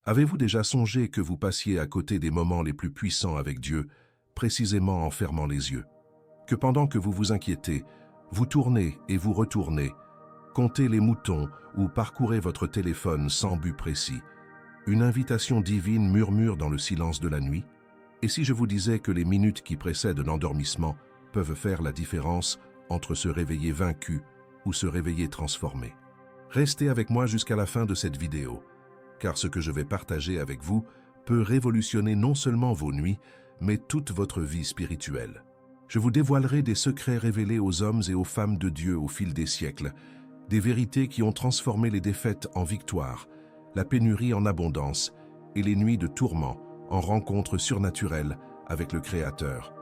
Avez-vous déjà songé que vous passiez à côté des moments les plus puissants avec Dieu, précisément en fermant les yeux? Que pendant que vous vous inquiétez, vous tournez et vous retournez, comptez les moutons ou parcourez votre téléphone sans but précis. Une invitation divine murmure dans le silence de la nuit? Et si je vous disais que les minutes qui précèdent l'endormissement peuvent faire la différence entre se réveiller vaincu ou se réveiller transformé? Restez avec moi jusqu'à la fin de cette vidéo, car ce que je vais partager avec vous peut révolutionner non seulement vos nuits, mais toute votre vie spirituelle. Je vous dévoilerai des secrets révélés aux hommes et aux femmes de Dieu au fil des siècles, des vérités qui ont transformé les défaites en victoires, la pénurie en abondance et les nuits de tourment en rencontres surnaturelles avec le Créateur.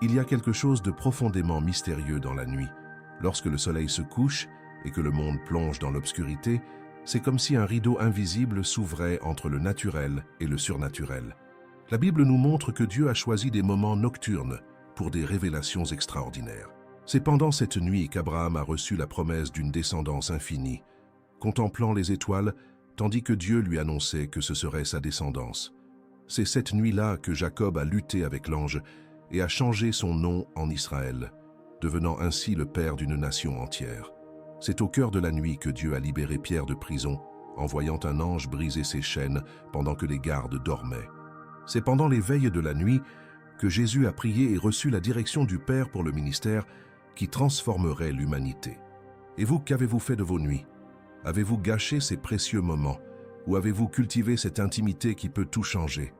Il y a quelque chose de profondément mystérieux dans la nuit. Lorsque le soleil se couche et que le monde plonge dans l'obscurité, c'est comme si un rideau invisible s'ouvrait entre le naturel et le surnaturel. La Bible nous montre que Dieu a choisi des moments nocturnes pour des révélations extraordinaires. C'est pendant cette nuit qu'Abraham a reçu la promesse d'une descendance infinie, contemplant les étoiles, tandis que Dieu lui annonçait que ce serait sa descendance. C'est cette nuit-là que Jacob a lutté avec l'ange et a changé son nom en Israël, devenant ainsi le père d'une nation entière. C'est au cœur de la nuit que Dieu a libéré Pierre de prison, envoyant un ange briser ses chaînes pendant que les gardes dormaient. C'est pendant les veilles de la nuit que Jésus a prié et reçu la direction du Père pour le ministère qui transformerait l'humanité. Et vous, qu'avez-vous fait de vos nuits? Avez-vous gâché ces précieux moments? Ou avez-vous cultivé cette intimité qui peut tout changer?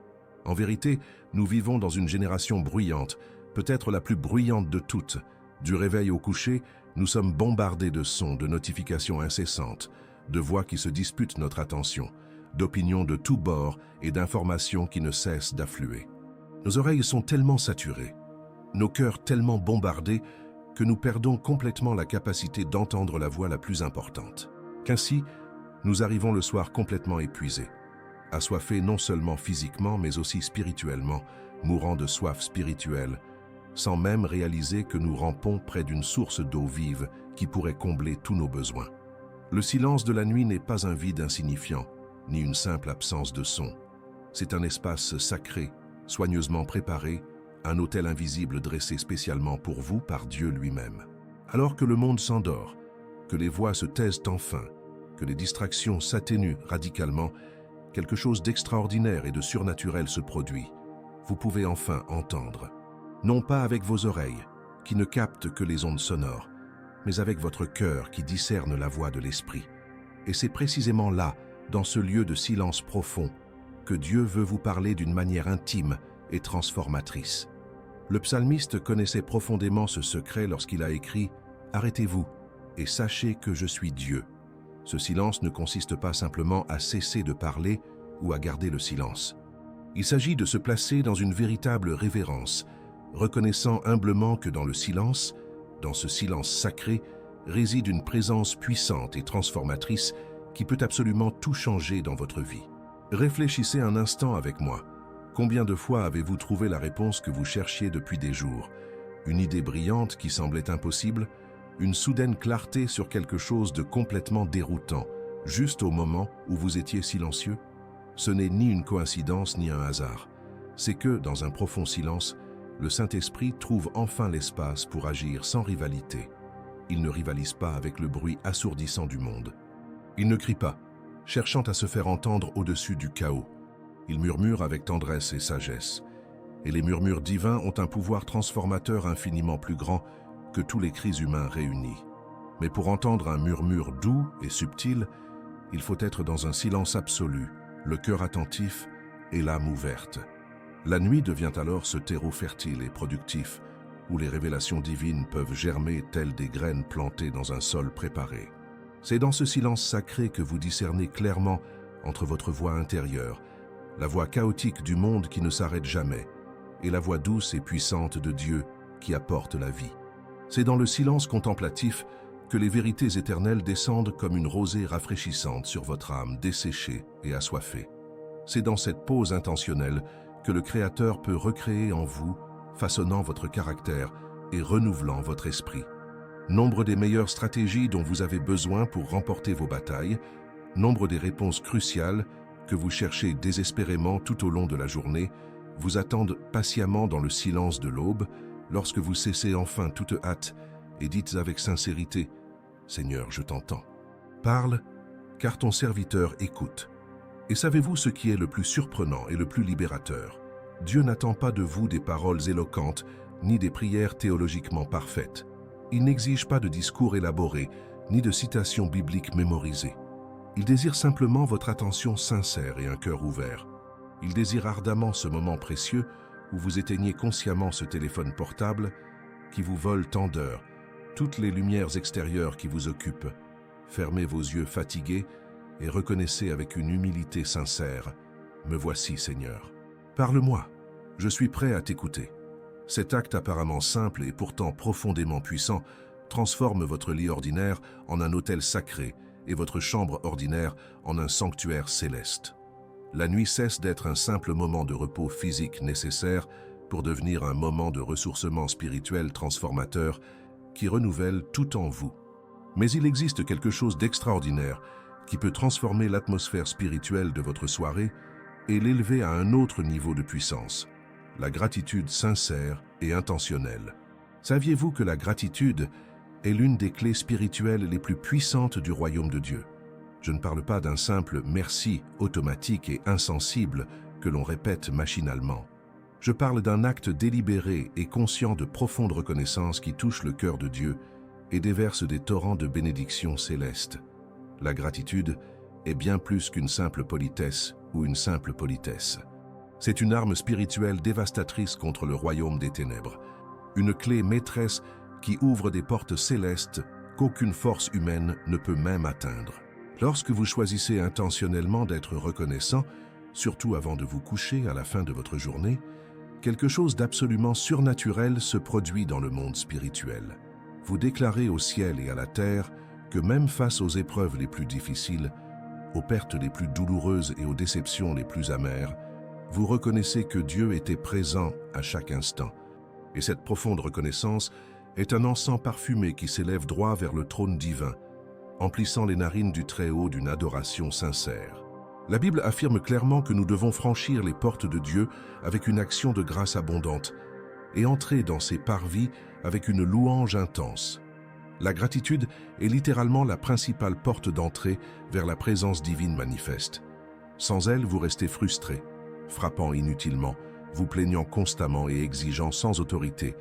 En vérité, nous vivons dans une génération bruyante, peut-être la plus bruyante de toutes. Du réveil au coucher, nous sommes bombardés de sons, de notifications incessantes, de voix qui se disputent notre attention, d'opinions de tous bords et d'informations qui ne cessent d'affluer. Nos oreilles sont tellement saturées, nos cœurs tellement bombardés que nous perdons complètement la capacité d'entendre la voix la plus importante. Qu'ainsi, nous arrivons le soir complètement épuisés, assoiffés non seulement physiquement mais aussi spirituellement, mourant de soif spirituelle, sans même réaliser que nous rampons près d'une source d'eau vive qui pourrait combler tous nos besoins. Le silence de la nuit n'est pas un vide insignifiant, ni une simple absence de son. C'est un espace sacré, soigneusement préparé, un autel invisible dressé spécialement pour vous par Dieu lui-même. Alors que le monde s'endort, que les voix se taisent enfin, que les distractions s'atténuent radicalement, quelque chose d'extraordinaire et de surnaturel se produit. Vous pouvez enfin entendre. Non pas avec vos oreilles, qui ne captent que les ondes sonores, mais avec votre cœur qui discerne la voix de l'esprit. Et c'est précisément là, dans ce lieu de silence profond, que Dieu veut vous parler d'une manière intime et transformatrice. Le psalmiste connaissait profondément ce secret lorsqu'il a écrit « Arrêtez-vous et sachez que je suis Dieu ». Ce silence ne consiste pas simplement à cesser de parler ou à garder le silence. Il s'agit de se placer dans une véritable révérence, reconnaissant humblement que dans le silence, dans ce silence sacré, réside une présence puissante et transformatrice qui peut absolument tout changer dans votre vie. Réfléchissez un instant avec moi. Combien de fois avez-vous trouvé la réponse que vous cherchiez depuis des jours? Une idée brillante qui semblait impossible? Une soudaine clarté sur quelque chose de complètement déroutant, juste au moment où vous étiez silencieux? Ce n'est ni une coïncidence ni un hasard. C'est que, dans un profond silence, le Saint-Esprit trouve enfin l'espace pour agir sans rivalité. Il ne rivalise pas avec le bruit assourdissant du monde. Il ne crie pas, cherchant à se faire entendre au-dessus du chaos. Il murmure avec tendresse et sagesse. Et les murmures divins ont un pouvoir transformateur infiniment plus grand que tous les cris humains réunis. Mais pour entendre un murmure doux et subtil, il faut être dans un silence absolu, le cœur attentif et l'âme ouverte. La nuit devient alors ce terreau fertile et productif où les révélations divines peuvent germer telles des graines plantées dans un sol préparé. C'est dans ce silence sacré que vous discernez clairement entre votre voix intérieure, la voix chaotique du monde qui ne s'arrête jamais, et la voix douce et puissante de Dieu qui apporte la vie. C'est dans le silence contemplatif que les vérités éternelles descendent comme une rosée rafraîchissante sur votre âme desséchée et assoiffée. C'est dans cette pause intentionnelle que le Créateur peut recréer en vous, façonnant votre caractère et renouvelant votre esprit. Nombre des meilleures stratégies dont vous avez besoin pour remporter vos batailles, nombre des réponses cruciales que vous cherchez désespérément tout au long de la journée, vous attendent patiemment dans le silence de l'aube, lorsque vous cessez enfin toute hâte et dites avec sincérité « Seigneur, je t'entends. Parle, car ton serviteur écoute. » Et savez-vous ce qui est le plus surprenant et le plus libérateur? Dieu n'attend pas de vous des paroles éloquentes, ni des prières théologiquement parfaites. Il n'exige pas de discours élaborés, ni de citations bibliques mémorisées. Il désire simplement votre attention sincère et un cœur ouvert. Il désire ardemment ce moment précieux où vous éteignez consciemment ce téléphone portable qui vous vole tant d'heures, toutes les lumières extérieures qui vous occupent. Fermez vos yeux fatigués et reconnaissez avec une humilité sincère « Me voici, Seigneur. Parle-moi, je suis prêt à t'écouter. » Cet acte apparemment simple et pourtant profondément puissant transforme votre lit ordinaire en un autel sacré et votre chambre ordinaire en un sanctuaire céleste. La nuit cesse d'être un simple moment de repos physique nécessaire pour devenir un moment de ressourcement spirituel transformateur qui renouvelle tout en vous. Mais il existe quelque chose d'extraordinaire qui peut transformer l'atmosphère spirituelle de votre soirée et l'élever à un autre niveau de puissance, la gratitude sincère et intentionnelle. Saviez-vous que la gratitude est l'une des clés spirituelles les plus puissantes du royaume de Dieu? Je ne parle pas d'un simple merci automatique et insensible que l'on répète machinalement. Je parle d'un acte délibéré et conscient de profonde reconnaissance qui touche le cœur de Dieu et déverse des torrents de bénédictions célestes. La gratitude est bien plus qu'une simple politesse ou une simple politesse. C'est une arme spirituelle dévastatrice contre le royaume des ténèbres, une clé maîtresse qui ouvre des portes célestes qu'aucune force humaine ne peut même atteindre. Lorsque vous choisissez intentionnellement d'être reconnaissant, surtout avant de vous coucher à la fin de votre journée, quelque chose d'absolument surnaturel se produit dans le monde spirituel. Vous déclarez au ciel et à la terre que même face aux épreuves les plus difficiles, aux pertes les plus douloureuses et aux déceptions les plus amères, vous reconnaissez que Dieu était présent à chaque instant. Et cette profonde reconnaissance est un encens parfumé qui s'élève droit vers le trône divin, emplissant les narines du Très-Haut d'une adoration sincère. La Bible affirme clairement que nous devons franchir les portes de Dieu avec une action de grâce abondante et entrer dans ses parvis avec une louange intense. La gratitude est littéralement la principale porte d'entrée vers la présence divine manifeste. Sans elle, vous restez frustré, frappant inutilement, vous plaignant constamment et exigeant sans autorité.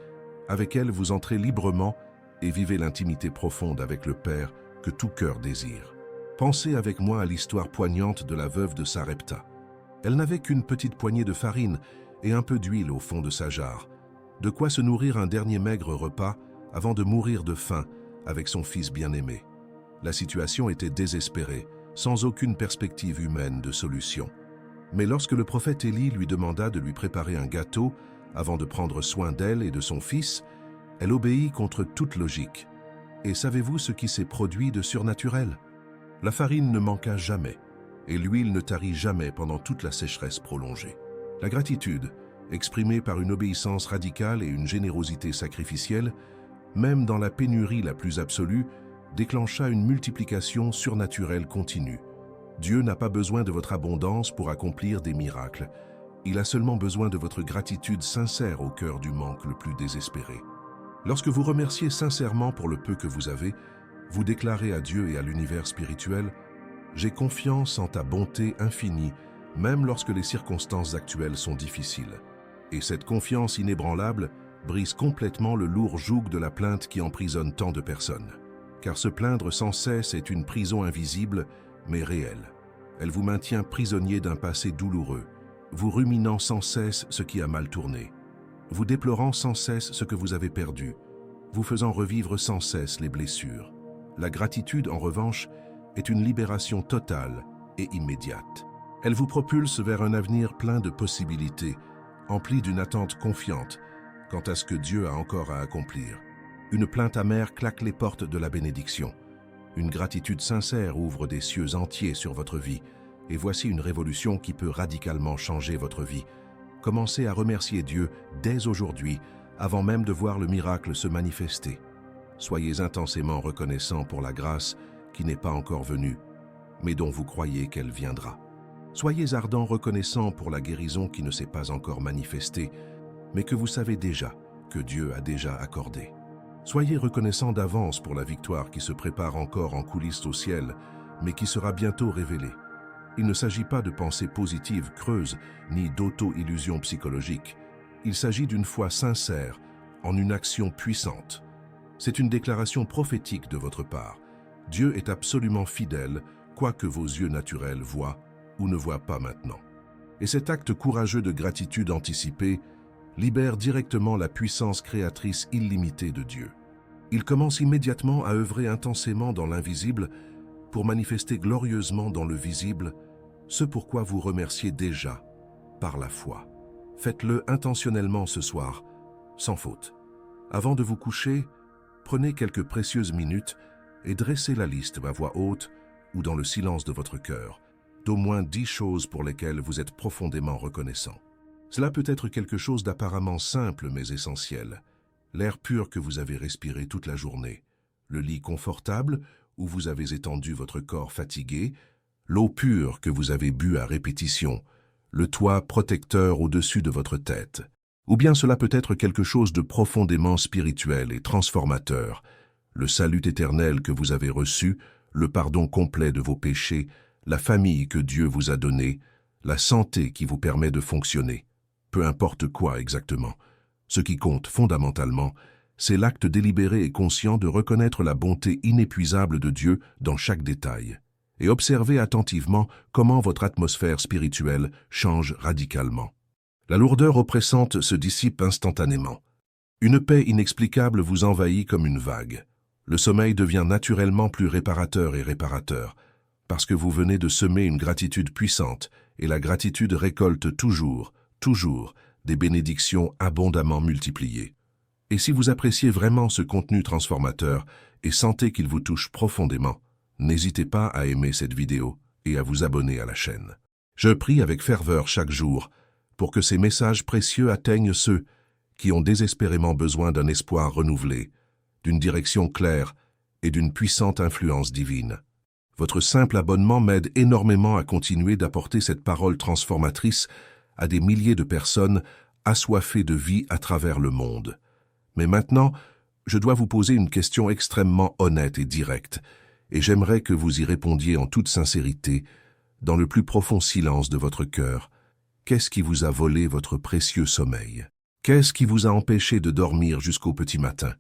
Avec elle, vous entrez librement et vivez l'intimité profonde avec le Père que tout cœur désire. Pensez avec moi à l'histoire poignante de la veuve de Sarepta. Elle n'avait qu'une petite poignée de farine et un peu d'huile au fond de sa jarre, de quoi se nourrir un dernier maigre repas avant de mourir de faim avec son fils bien-aimé. La situation était désespérée, sans aucune perspective humaine de solution. Mais lorsque le prophète Élie lui demanda de lui préparer un gâteau avant de prendre soin d'elle et de son fils, elle obéit contre toute logique. Et savez-vous ce qui s'est produit de surnaturel? La farine ne manqua jamais, et l'huile ne tarit jamais pendant toute la sécheresse prolongée. La gratitude, exprimée par une obéissance radicale et une générosité sacrificielle, même dans la pénurie la plus absolue, déclencha une multiplication surnaturelle continue. Dieu n'a pas besoin de votre abondance pour accomplir des miracles. Il a seulement besoin de votre gratitude sincère au cœur du manque le plus désespéré. Lorsque vous remerciez sincèrement pour le peu que vous avez, vous déclarez à Dieu et à l'univers spirituel « J'ai confiance en ta bonté infinie, même lorsque les circonstances actuelles sont difficiles. » Et cette confiance inébranlable brise complètement le lourd joug de la plainte qui emprisonne tant de personnes. Car se plaindre sans cesse est une prison invisible, mais réelle. Elle vous maintient prisonnier d'un passé douloureux, vous ruminant sans cesse ce qui a mal tourné, vous déplorant sans cesse ce que vous avez perdu, vous faisant revivre sans cesse les blessures. La gratitude, en revanche, est une libération totale et immédiate. Elle vous propulse vers un avenir plein de possibilités, empli d'une attente confiante quant à ce que Dieu a encore à accomplir. Une plainte amère claque les portes de la bénédiction. Une gratitude sincère ouvre des cieux entiers sur votre vie, et voici une révolution qui peut radicalement changer votre vie. Commencez à remercier Dieu dès aujourd'hui, avant même de voir le miracle se manifester. Soyez intensément reconnaissant pour la grâce qui n'est pas encore venue, mais dont vous croyez qu'elle viendra. Soyez ardents reconnaissants pour la guérison qui ne s'est pas encore manifestée, mais que vous savez déjà, que Dieu a déjà accordée. Soyez reconnaissants d'avance pour la victoire qui se prépare encore en coulisses au ciel, mais qui sera bientôt révélée. Il ne s'agit pas de pensées positives creuses, ni d'auto-illusions psychologiques. Il s'agit d'une foi sincère, en une action puissante. C'est une déclaration prophétique de votre part. Dieu est absolument fidèle, quoi que vos yeux naturels voient ou ne voient pas maintenant. Et cet acte courageux de gratitude anticipée libère directement la puissance créatrice illimitée de Dieu. Il commence immédiatement à œuvrer intensément dans l'invisible pour manifester glorieusement dans le visible ce pourquoi vous remerciez déjà par la foi. Faites-le intentionnellement ce soir, sans faute. Avant de vous coucher, prenez quelques précieuses minutes et dressez la liste à voix haute ou dans le silence de votre cœur, d'au moins 10 choses pour lesquelles vous êtes profondément reconnaissant. Cela peut être quelque chose d'apparemment simple mais essentiel. L'air pur que vous avez respiré toute la journée, le lit confortable où vous avez étendu votre corps fatigué, l'eau pure que vous avez bue à répétition, le toit protecteur au-dessus de votre tête. Ou bien cela peut être quelque chose de profondément spirituel et transformateur, le salut éternel que vous avez reçu, le pardon complet de vos péchés, la famille que Dieu vous a donnée, la santé qui vous permet de fonctionner. Peu importe quoi exactement. Ce qui compte fondamentalement, c'est l'acte délibéré et conscient de reconnaître la bonté inépuisable de Dieu dans chaque détail. Et observez attentivement comment votre atmosphère spirituelle change radicalement. La lourdeur oppressante se dissipe instantanément. Une paix inexplicable vous envahit comme une vague. Le sommeil devient naturellement plus réparateur et réparateur, parce que vous venez de semer une gratitude puissante, et la gratitude récolte toujours, des bénédictions abondamment multipliées. Et si vous appréciez vraiment ce contenu transformateur et sentez qu'il vous touche profondément, n'hésitez pas à aimer cette vidéo et à vous abonner à la chaîne. Je prie avec ferveur chaque jour pour que ces messages précieux atteignent ceux qui ont désespérément besoin d'un espoir renouvelé, d'une direction claire et d'une puissante influence divine. Votre simple abonnement m'aide énormément à continuer d'apporter cette parole transformatrice à des milliers de personnes assoiffées de vie à travers le monde. Mais maintenant, je dois vous poser une question extrêmement honnête et directe, et j'aimerais que vous y répondiez en toute sincérité, dans le plus profond silence de votre cœur. Qu'est-ce qui vous a volé votre précieux sommeil? Qu'est-ce qui vous a empêché de dormir jusqu'au petit matin?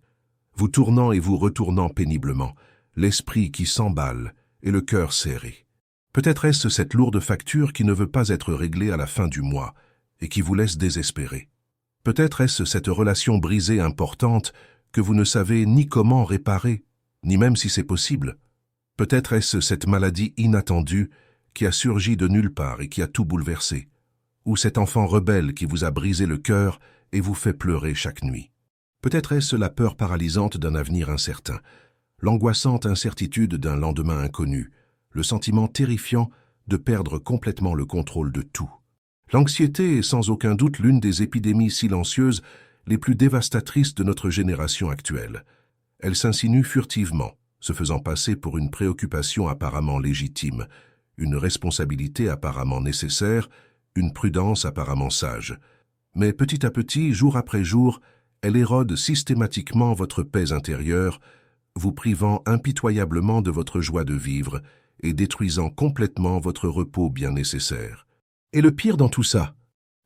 Vous tournant et vous retournant péniblement, l'esprit qui s'emballe et le cœur serré. Peut-être est-ce cette lourde facture qui ne veut pas être réglée à la fin du mois et qui vous laisse désespérer. Peut-être est-ce cette relation brisée importante que vous ne savez ni comment réparer, ni même si c'est possible. Peut-être est-ce cette maladie inattendue qui a surgi de nulle part et qui a tout bouleversé. Ou cet enfant rebelle qui vous a brisé le cœur et vous fait pleurer chaque nuit. Peut-être est-ce la peur paralysante d'un avenir incertain, l'angoissante incertitude d'un lendemain inconnu, le sentiment terrifiant de perdre complètement le contrôle de tout. L'anxiété est sans aucun doute l'une des épidémies silencieuses les plus dévastatrices de notre génération actuelle. Elle s'insinue furtivement, se faisant passer pour une préoccupation apparemment légitime, une responsabilité apparemment nécessaire, une prudence apparemment sage. Mais petit à petit, jour après jour, elle érode systématiquement votre paix intérieure, vous privant impitoyablement de votre joie de vivre et détruisant complètement votre repos bien nécessaire. Et le pire dans tout ça,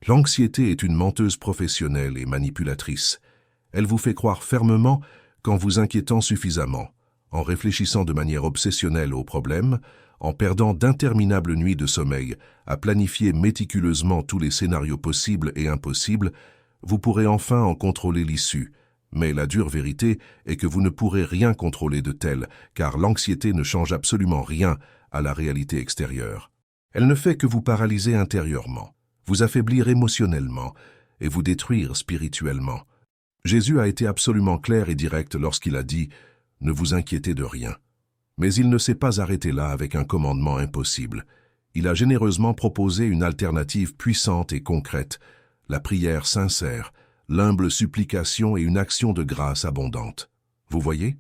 l'anxiété est une menteuse professionnelle et manipulatrice. Elle vous fait croire fermement qu'en vous inquiétant suffisamment, en réfléchissant de manière obsessionnelle aux problèmes, en perdant d'interminables nuits de sommeil à planifier méticuleusement tous les scénarios possibles et impossibles, vous pourrez enfin en contrôler l'issue. Mais la dure vérité est que vous ne pourrez rien contrôler de tel, car l'anxiété ne change absolument rien à la réalité extérieure. Elle ne fait que vous paralyser intérieurement, vous affaiblir émotionnellement et vous détruire spirituellement. Jésus a été absolument clair et direct lorsqu'il a dit « Ne vous inquiétez de rien ». Mais il ne s'est pas arrêté là avec un commandement impossible. Il a généreusement proposé une alternative puissante et concrète, la prière sincère, l'humble supplication et une action de grâce abondante. Vous voyez?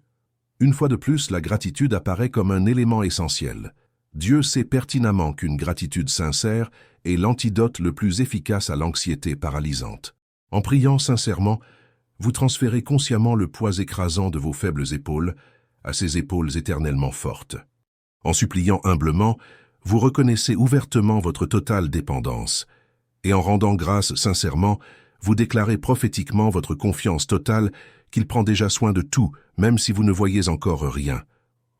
Une fois de plus, la gratitude apparaît comme un élément essentiel. Dieu sait pertinemment qu'une gratitude sincère est l'antidote le plus efficace à l'anxiété paralysante. En priant sincèrement, vous transférez consciemment le poids écrasant de vos faibles épaules à ces épaules éternellement fortes. En suppliant humblement, vous reconnaissez ouvertement votre totale dépendance, et en rendant grâce sincèrement, vous déclarez prophétiquement votre confiance totale qu'il prend déjà soin de tout, même si vous ne voyez encore rien.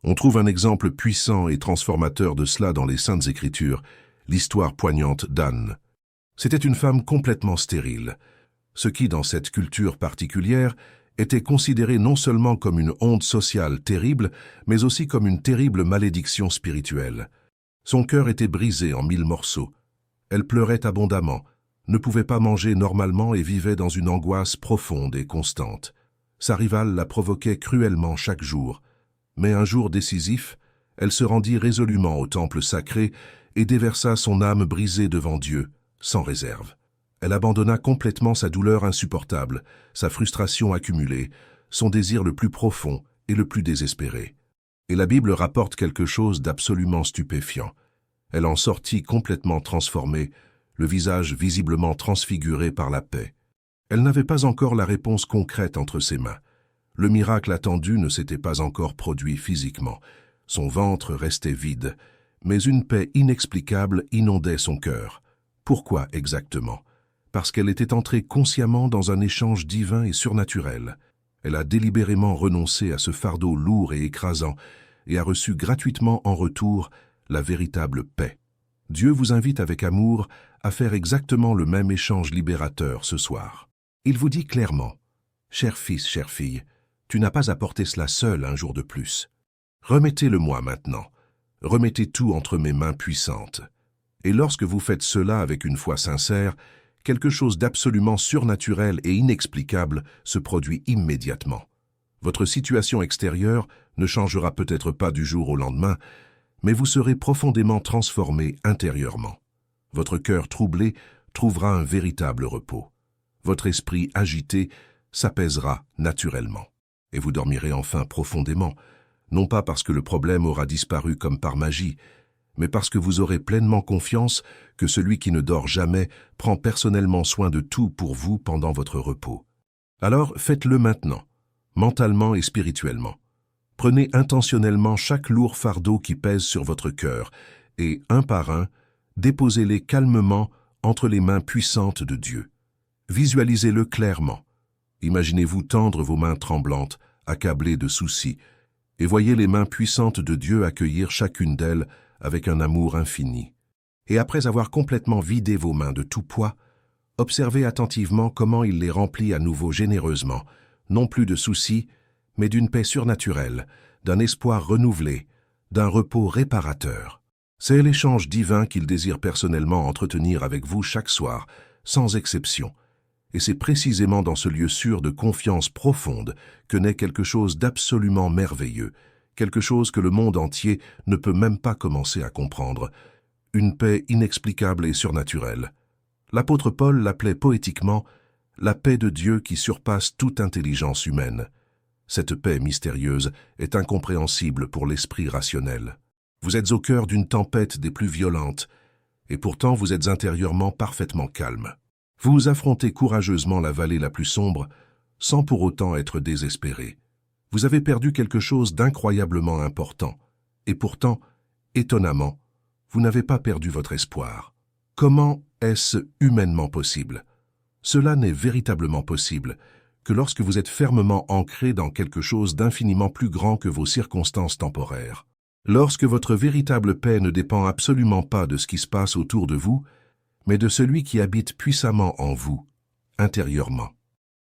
On trouve un exemple puissant et transformateur de cela dans les Saintes Écritures, l'histoire poignante d'Anne. C'était une femme complètement stérile, ce qui, dans cette culture particulière, était considéré non seulement comme une honte sociale terrible, mais aussi comme une terrible malédiction spirituelle. Son cœur était brisé en 1000 morceaux. Elle pleurait abondamment, ne pouvait pas manger normalement et vivait dans une angoisse profonde et constante. Sa rivale la provoquait cruellement chaque jour, mais un jour décisif, elle se rendit résolument au temple sacré et déversa son âme brisée devant Dieu, sans réserve. Elle abandonna complètement sa douleur insupportable, sa frustration accumulée, son désir le plus profond et le plus désespéré. Et la Bible rapporte quelque chose d'absolument stupéfiant. Elle en sortit complètement transformée, le visage visiblement transfiguré par la paix. Elle n'avait pas encore la réponse concrète entre ses mains. Le miracle attendu ne s'était pas encore produit physiquement. Son ventre restait vide, mais une paix inexplicable inondait son cœur. Pourquoi exactement? Parce qu'elle était entrée consciemment dans un échange divin et surnaturel. Elle a délibérément renoncé à ce fardeau lourd et écrasant et a reçu gratuitement en retour la véritable paix. Dieu vous invite avec amour à faire exactement le même échange libérateur ce soir. Il vous dit clairement, « Cher fils, chère fille, tu n'as pas à porter cela seul un jour de plus. Remettez-le-moi maintenant. Remettez tout entre mes mains puissantes. » Et lorsque vous faites cela avec une foi sincère, quelque chose d'absolument surnaturel et inexplicable se produit immédiatement. Votre situation extérieure ne changera peut-être pas du jour au lendemain, mais vous serez profondément transformé intérieurement. Votre cœur troublé trouvera un véritable repos. Votre esprit agité s'apaisera naturellement. Et vous dormirez enfin profondément, non pas parce que le problème aura disparu comme par magie, mais parce que vous aurez pleinement confiance que celui qui ne dort jamais prend personnellement soin de tout pour vous pendant votre repos. Alors faites-le maintenant, mentalement et spirituellement. Prenez intentionnellement chaque lourd fardeau qui pèse sur votre cœur et, un par un, déposez-les calmement entre les mains puissantes de Dieu. Visualisez-le clairement. Imaginez-vous tendre vos mains tremblantes, accablées de soucis, et voyez les mains puissantes de Dieu accueillir chacune d'elles avec un amour infini. Et après avoir complètement vidé vos mains de tout poids, observez attentivement comment il les remplit à nouveau généreusement, non plus de soucis, mais d'une paix surnaturelle, d'un espoir renouvelé, d'un repos réparateur. C'est l'échange divin qu'il désire personnellement entretenir avec vous chaque soir, sans exception. Et c'est précisément dans ce lieu sûr de confiance profonde que naît quelque chose d'absolument merveilleux, quelque chose que le monde entier ne peut même pas commencer à comprendre, une paix inexplicable et surnaturelle. L'apôtre Paul l'appelait poétiquement « la paix de Dieu qui surpasse toute intelligence humaine ». Cette paix mystérieuse est incompréhensible pour l'esprit rationnel. Vous êtes au cœur d'une tempête des plus violentes, et pourtant vous êtes intérieurement parfaitement calme. Vous affrontez courageusement la vallée la plus sombre, sans pour autant être désespéré. Vous avez perdu quelque chose d'incroyablement important, et pourtant, étonnamment, vous n'avez pas perdu votre espoir. Comment est-ce humainement possible? Cela n'est véritablement possible que lorsque vous êtes fermement ancré dans quelque chose d'infiniment plus grand que vos circonstances temporaires. Lorsque votre véritable paix ne dépend absolument pas de ce qui se passe autour de vous, mais de celui qui habite puissamment en vous, intérieurement.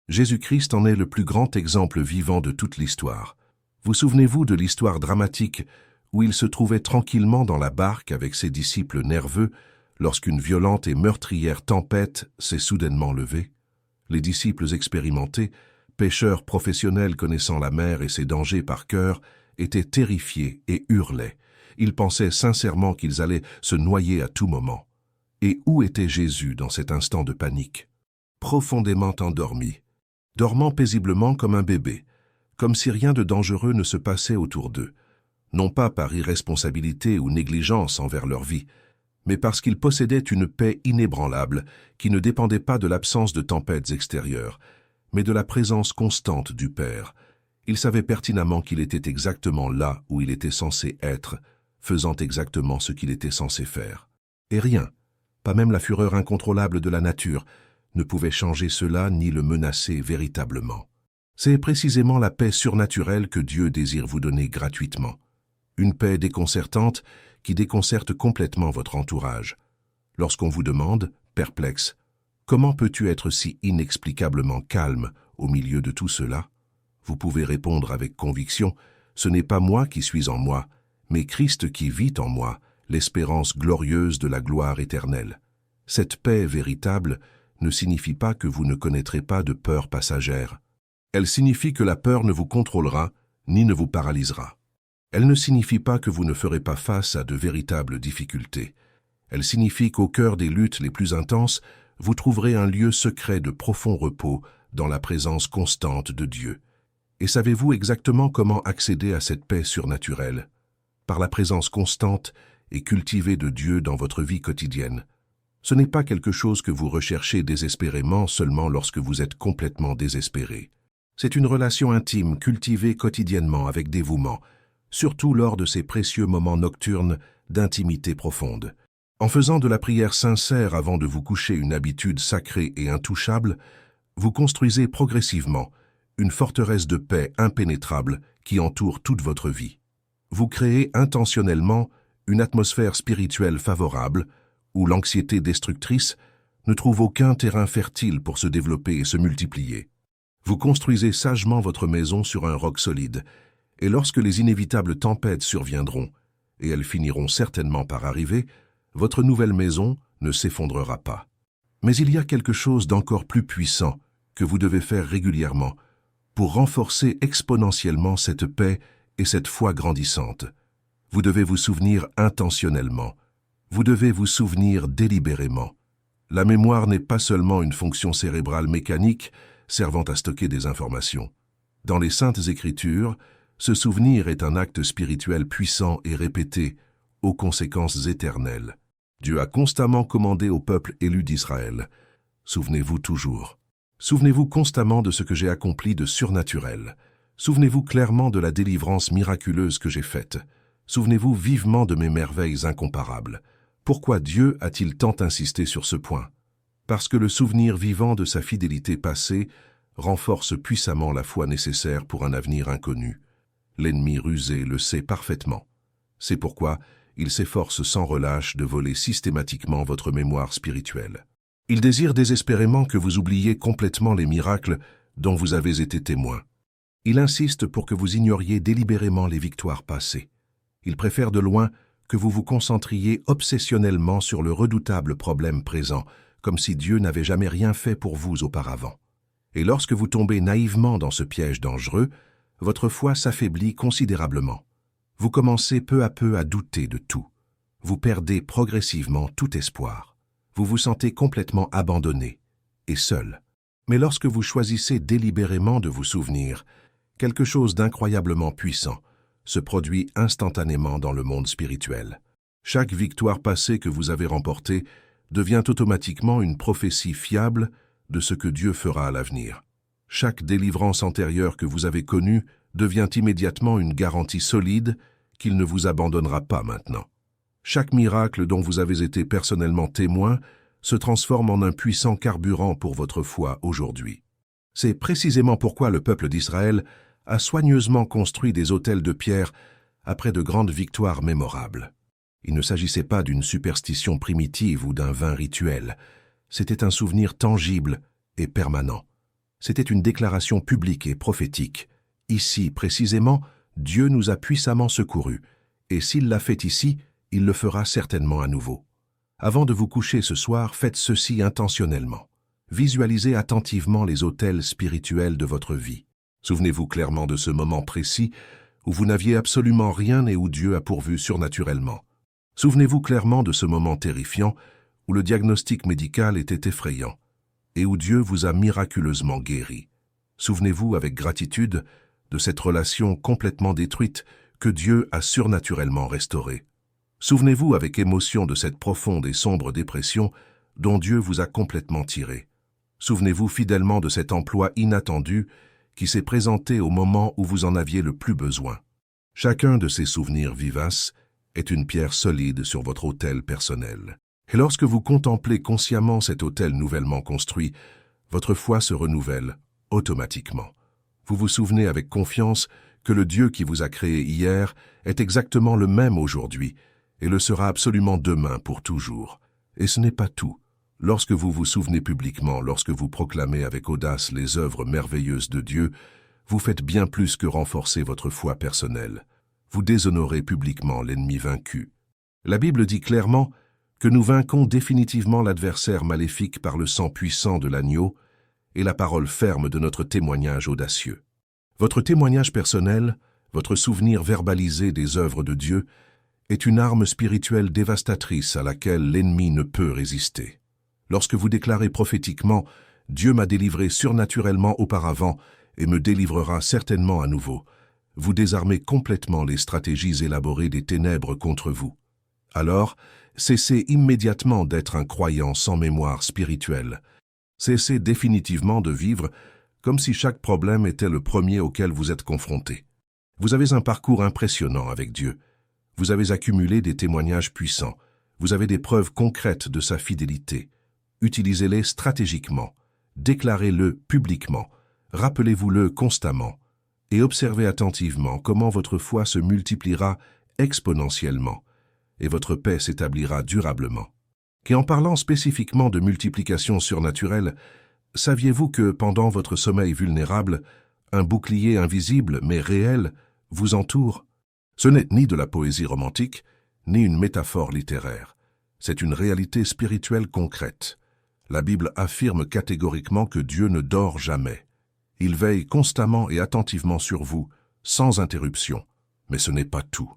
Jésus-Christ en est le plus grand exemple vivant de toute l'histoire. Vous souvenez-vous de l'histoire dramatique où il se trouvait tranquillement dans la barque avec ses disciples nerveux lorsqu'une violente et meurtrière tempête s'est soudainement levée? Les disciples expérimentés, pêcheurs professionnels connaissant la mer et ses dangers par cœur, étaient terrifiés et hurlaient. Ils pensaient sincèrement qu'ils allaient se noyer à tout moment. Et où était Jésus dans cet instant de panique? Profondément endormi, dormant paisiblement comme un bébé, comme si rien de dangereux ne se passait autour d'eux. non pas par irresponsabilité ou négligence envers leur vie, mais parce qu'ils possédaient une paix inébranlable qui ne dépendait pas de l'absence de tempêtes extérieures, mais de la présence constante du Père. Ils savaient pertinemment qu'il était exactement là où il était censé être, faisant exactement ce qu'il était censé faire. Et rien, pas même la fureur incontrôlable de la nature, ne pouvait changer cela ni le menacer véritablement. C'est précisément la paix surnaturelle que Dieu désire vous donner gratuitement. Une paix déconcertante qui déconcerte complètement votre entourage. Lorsqu'on vous demande, perplexe, « Comment peux-tu être si inexplicablement calme au milieu de tout cela ?» Vous pouvez répondre avec conviction, « Ce n'est pas moi qui suis en moi, mais Christ qui vit en moi, l'espérance glorieuse de la gloire éternelle. » Cette paix véritable ne signifie pas que vous ne connaîtrez pas de peur passagère. Elle signifie que la peur ne vous contrôlera ni ne vous paralysera. Elle ne signifie pas que vous ne ferez pas face à de véritables difficultés. Elle signifie qu'au cœur des luttes les plus intenses, vous trouverez un lieu secret de profond repos dans la présence constante de Dieu. Et savez-vous exactement comment accéder à cette paix surnaturelle? Par la présence constante et cultivée de Dieu dans votre vie quotidienne. Ce n'est pas quelque chose que vous recherchez désespérément seulement lorsque vous êtes complètement désespéré. C'est une relation intime cultivée quotidiennement avec dévouement, surtout lors de ces précieux moments nocturnes d'intimité profonde. En faisant de la prière sincère avant de vous coucher une habitude sacrée et intouchable, vous construisez progressivement une forteresse de paix impénétrable qui entoure toute votre vie. Vous créez intentionnellement une atmosphère spirituelle favorable où l'anxiété destructrice ne trouve aucun terrain fertile pour se développer et se multiplier. Vous construisez sagement votre maison sur un roc solide, et lorsque les inévitables tempêtes surviendront, et elles finiront certainement par arriver, votre nouvelle maison ne s'effondrera pas. Mais il y a quelque chose d'encore plus puissant que vous devez faire régulièrement pour renforcer exponentiellement cette paix et cette foi grandissante. Vous devez vous souvenir intentionnellement. Vous devez vous souvenir délibérément. La mémoire n'est pas seulement une fonction cérébrale mécanique servant à stocker des informations. Dans les Saintes Écritures, ce souvenir est un acte spirituel puissant et répété, aux conséquences éternelles. Dieu a constamment commandé au peuple élu d'Israël. Souvenez-vous toujours. Souvenez-vous constamment de ce que j'ai accompli de surnaturel. Souvenez-vous clairement de la délivrance miraculeuse que j'ai faite. Souvenez-vous vivement de mes merveilles incomparables. Pourquoi Dieu a-t-il tant insisté sur ce point? Parce que le souvenir vivant de sa fidélité passée renforce puissamment la foi nécessaire pour un avenir inconnu. L'ennemi rusé le sait parfaitement. C'est pourquoi il s'efforce sans relâche de voler systématiquement votre mémoire spirituelle. Il désire désespérément que vous oubliez complètement les miracles dont vous avez été témoin. Il insiste pour que vous ignoriez délibérément les victoires passées. Il préfère de loin que vous vous concentriez obsessionnellement sur le redoutable problème présent, comme si Dieu n'avait jamais rien fait pour vous auparavant. Et lorsque vous tombez naïvement dans ce piège dangereux, votre foi s'affaiblit considérablement. Vous commencez peu à peu à douter de tout. Vous perdez progressivement tout espoir. Vous vous sentez complètement abandonné et seul. Mais lorsque vous choisissez délibérément de vous souvenir, quelque chose d'incroyablement puissant se produit instantanément dans le monde spirituel. Chaque victoire passée que vous avez remportée devient automatiquement une prophétie fiable de ce que Dieu fera à l'avenir. Chaque délivrance antérieure que vous avez connue devient immédiatement une garantie solide qu'il ne vous abandonnera pas maintenant. Chaque miracle dont vous avez été personnellement témoin se transforme en un puissant carburant pour votre foi aujourd'hui. C'est précisément pourquoi le peuple d'Israël a soigneusement construit des autels de pierre après de grandes victoires mémorables. Il ne s'agissait pas d'une superstition primitive ou d'un vain rituel. C'était un souvenir tangible et permanent. C'était une déclaration publique et prophétique. Ici, précisément, Dieu nous a puissamment secourus, et s'il l'a fait ici, il le fera certainement à nouveau. Avant de vous coucher ce soir, faites ceci intentionnellement. Visualisez attentivement les autels spirituels de votre vie. Souvenez-vous clairement de ce moment précis où vous n'aviez absolument rien et où Dieu a pourvu surnaturellement. Souvenez-vous clairement de ce moment terrifiant où le diagnostic médical était effrayant et où Dieu vous a miraculeusement guéri. Souvenez-vous avec gratitude de cette relation complètement détruite que Dieu a surnaturellement restauré. Souvenez-vous avec émotion de cette profonde et sombre dépression dont Dieu vous a complètement tiré. Souvenez-vous fidèlement de cet emploi inattendu qui s'est présenté au moment où vous en aviez le plus besoin. Chacun de ces souvenirs vivaces est une pierre solide sur votre autel personnel. Et lorsque vous contemplez consciemment cet autel nouvellement construit, votre foi se renouvelle automatiquement. Vous vous souvenez avec confiance que le Dieu qui vous a créé hier est exactement le même aujourd'hui et le sera absolument demain pour toujours. Et ce n'est pas tout. Lorsque vous vous souvenez publiquement, lorsque vous proclamez avec audace les œuvres merveilleuses de Dieu, vous faites bien plus que renforcer votre foi personnelle. Vous déshonorez publiquement l'ennemi vaincu. La Bible dit clairement que nous vainquons définitivement l'adversaire maléfique par le sang puissant de l'agneau et la parole ferme de notre témoignage audacieux. Votre témoignage personnel, votre souvenir verbalisé des œuvres de Dieu, est une arme spirituelle dévastatrice à laquelle l'ennemi ne peut résister. Lorsque vous déclarez prophétiquement « Dieu m'a délivré surnaturellement auparavant et me délivrera certainement à nouveau », vous désarmez complètement les stratégies élaborées des ténèbres contre vous. Alors, cessez immédiatement d'être un croyant sans mémoire spirituelle. Cessez définitivement de vivre comme si chaque problème était le premier auquel vous êtes confronté. Vous avez un parcours impressionnant avec Dieu. Vous avez accumulé des témoignages puissants. Vous avez des preuves concrètes de sa fidélité. Utilisez-les stratégiquement. Déclarez-le publiquement. Rappelez-vous-le constamment. Et observez attentivement comment votre foi se multipliera exponentiellement et votre paix s'établira durablement. Et en parlant spécifiquement de multiplication surnaturelle, saviez-vous que pendant votre sommeil vulnérable, un bouclier invisible mais réel vous entoure? Ce n'est ni de la poésie romantique, ni une métaphore littéraire. C'est une réalité spirituelle concrète. La Bible affirme catégoriquement que Dieu ne dort jamais. Il veille constamment et attentivement sur vous, sans interruption. Mais ce n'est pas tout.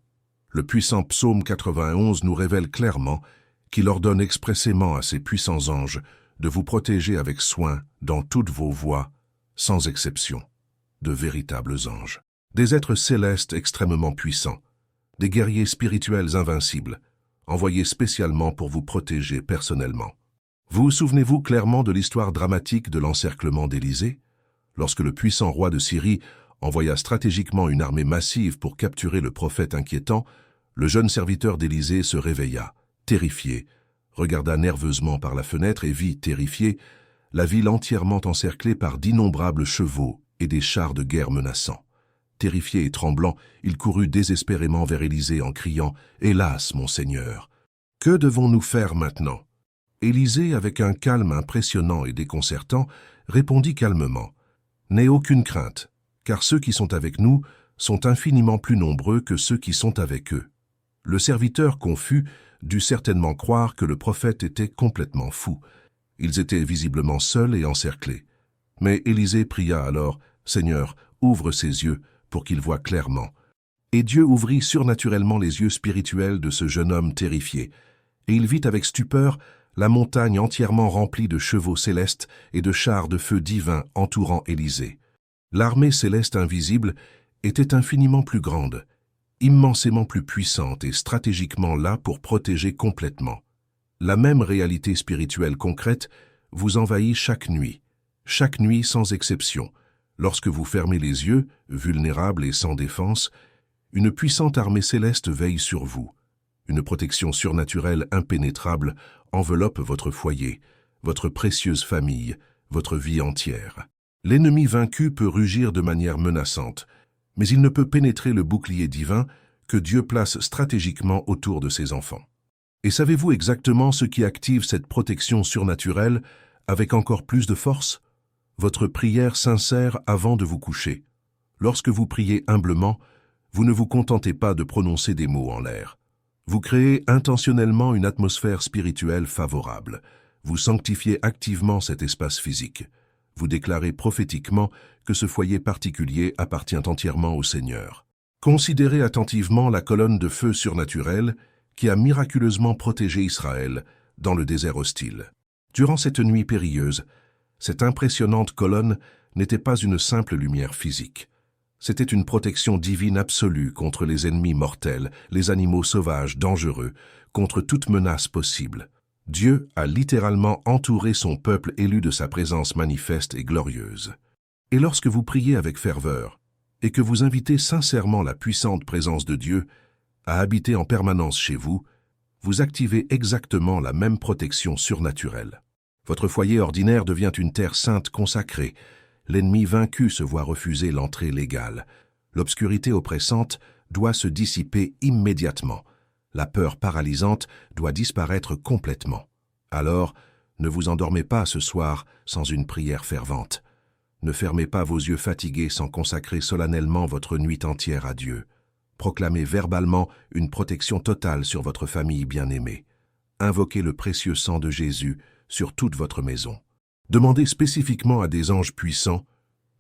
Le puissant psaume 91 nous révèle clairement qu'il ordonne expressément à ses puissants anges de vous protéger avec soin dans toutes vos voies, sans exception. De véritables anges. Des êtres célestes extrêmement puissants, des guerriers spirituels invincibles, envoyés spécialement pour vous protéger personnellement. Vous souvenez-vous clairement de l'histoire dramatique de l'encerclement d'Élysée? Lorsque le puissant roi de Syrie envoya stratégiquement une armée massive pour capturer le prophète inquiétant, le jeune serviteur d'Élysée se réveilla, terrifié, regarda nerveusement par la fenêtre et vit, terrifié, la ville entièrement encerclée par d'innombrables chevaux et des chars de guerre menaçants. Terrifié et tremblant, il courut désespérément vers Élysée en criant « Hélas, mon Seigneur! Que devons-nous faire maintenant ?» Élysée, avec un calme impressionnant et déconcertant, répondit calmement « N'aie aucune crainte, car ceux qui sont avec nous sont infiniment plus nombreux que ceux qui sont avec eux. » Le serviteur confus dut certainement croire que le prophète était complètement fou. Ils étaient visiblement seuls et encerclés. Mais Élysée pria alors « Seigneur, ouvre ses yeux » pour qu'il voie clairement. Et Dieu ouvrit surnaturellement les yeux spirituels de ce jeune homme terrifié, et il vit avec stupeur la montagne entièrement remplie de chevaux célestes et de chars de feu divins entourant Élysée. L'armée céleste invisible était infiniment plus grande, immensément plus puissante et stratégiquement là pour protéger complètement. La même réalité spirituelle concrète vous envahit chaque nuit sans exception. Lorsque vous fermez les yeux, vulnérables et sans défense, une puissante armée céleste veille sur vous. Une protection surnaturelle impénétrable enveloppe votre foyer, votre précieuse famille, votre vie entière. L'ennemi vaincu peut rugir de manière menaçante, mais il ne peut pénétrer le bouclier divin que Dieu place stratégiquement autour de ses enfants. Et savez-vous exactement ce qui active cette protection surnaturelle avec encore plus de force? Votre prière sincère avant de vous coucher. Lorsque vous priez humblement, vous ne vous contentez pas de prononcer des mots en l'air. Vous créez intentionnellement une atmosphère spirituelle favorable. Vous sanctifiez activement cet espace physique. Vous déclarez prophétiquement que ce foyer particulier appartient entièrement au Seigneur. Considérez attentivement la colonne de feu surnaturelle qui a miraculeusement protégé Israël dans le désert hostile. Durant cette nuit périlleuse, cette impressionnante colonne n'était pas une simple lumière physique. C'était une protection divine absolue contre les ennemis mortels, les animaux sauvages dangereux, contre toute menace possible. Dieu a littéralement entouré son peuple élu de sa présence manifeste et glorieuse. Et lorsque vous priez avec ferveur, et que vous invitez sincèrement la puissante présence de Dieu à habiter en permanence chez vous, vous activez exactement la même protection surnaturelle. Votre foyer ordinaire devient une terre sainte consacrée. L'ennemi vaincu se voit refuser l'entrée légale. L'obscurité oppressante doit se dissiper immédiatement. La peur paralysante doit disparaître complètement. Alors, ne vous endormez pas ce soir sans une prière fervente. Ne fermez pas vos yeux fatigués sans consacrer solennellement votre nuit entière à Dieu. Proclamez verbalement une protection totale sur votre famille bien-aimée. Invoquez le précieux sang de Jésus sur toute votre maison. Demandez spécifiquement à des anges puissants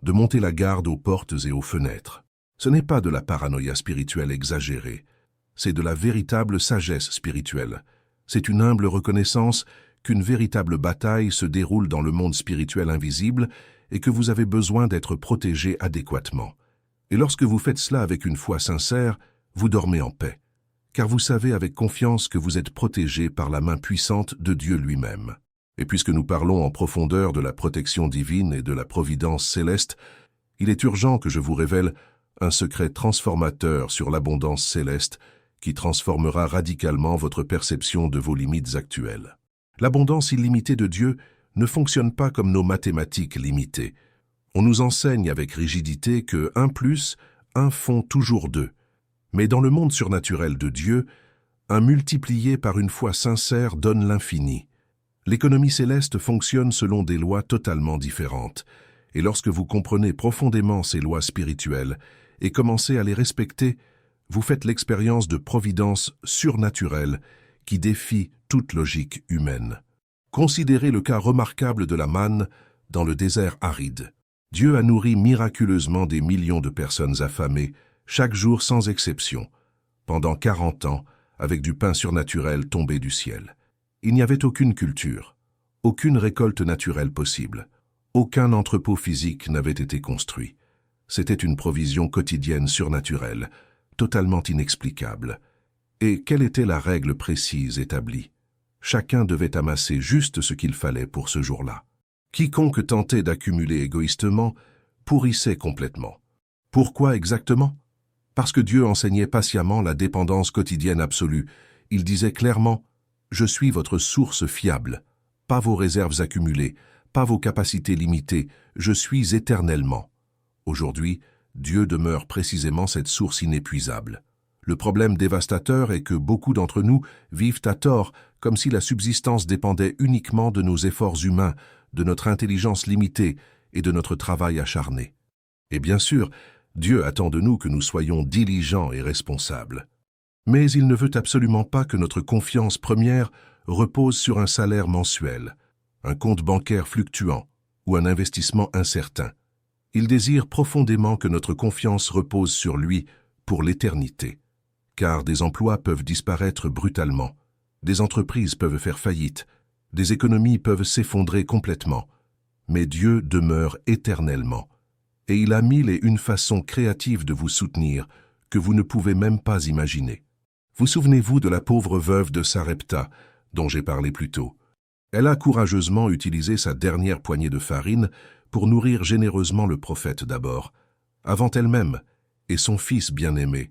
de monter la garde aux portes et aux fenêtres. Ce n'est pas de la paranoïa spirituelle exagérée, c'est de la véritable sagesse spirituelle. C'est une humble reconnaissance qu'une véritable bataille se déroule dans le monde spirituel invisible et que vous avez besoin d'être protégé adéquatement. Et lorsque vous faites cela avec une foi sincère, vous dormez en paix, car vous savez avec confiance que vous êtes protégé par la main puissante de Dieu lui-même. Et puisque nous parlons en profondeur de la protection divine et de la providence céleste, il est urgent que je vous révèle un secret transformateur sur l'abondance céleste qui transformera radicalement votre perception de vos limites actuelles. L'abondance illimitée de Dieu ne fonctionne pas comme nos mathématiques limitées. On nous enseigne avec rigidité que 1 plus 1 font toujours 2. Mais dans le monde surnaturel de Dieu, 1 multiplié par une foi sincère donne l'infini. L'économie céleste fonctionne selon des lois totalement différentes, et lorsque vous comprenez profondément ces lois spirituelles et commencez à les respecter, vous faites l'expérience de providence surnaturelle qui défie toute logique humaine. Considérez le cas remarquable de la manne dans le désert aride. Dieu a nourri miraculeusement des millions de personnes affamées, chaque jour sans exception, pendant 40 ans, avec du pain surnaturel tombé du ciel. Il n'y avait aucune culture, aucune récolte naturelle possible, aucun entrepôt physique n'avait été construit. C'était une provision quotidienne surnaturelle, totalement inexplicable. Et quelle était la règle précise établie? Chacun devait amasser juste ce qu'il fallait pour ce jour-là. Quiconque tentait d'accumuler égoïstement pourrissait complètement. Pourquoi exactement? Parce que Dieu enseignait patiemment la dépendance quotidienne absolue. Il disait clairement: je suis votre source fiable, pas vos réserves accumulées, pas vos capacités limitées, je suis éternellement. Aujourd'hui, Dieu demeure précisément cette source inépuisable. Le problème dévastateur est que beaucoup d'entre nous vivent à tort, comme si la subsistance dépendait uniquement de nos efforts humains, de notre intelligence limitée et de notre travail acharné. Et bien sûr, Dieu attend de nous que nous soyons diligents et responsables. Mais il ne veut absolument pas que notre confiance première repose sur un salaire mensuel, un compte bancaire fluctuant ou un investissement incertain. Il désire profondément que notre confiance repose sur lui pour l'éternité. Car des emplois peuvent disparaître brutalement, des entreprises peuvent faire faillite, des économies peuvent s'effondrer complètement, mais Dieu demeure éternellement. Et il a mille et une façons créatives de vous soutenir que vous ne pouvez même pas imaginer. Vous souvenez-vous de la pauvre veuve de Sarepta, dont j'ai parlé plus tôt? Elle a courageusement utilisé sa dernière poignée de farine pour nourrir généreusement le prophète d'abord, avant elle-même, et son fils bien-aimé.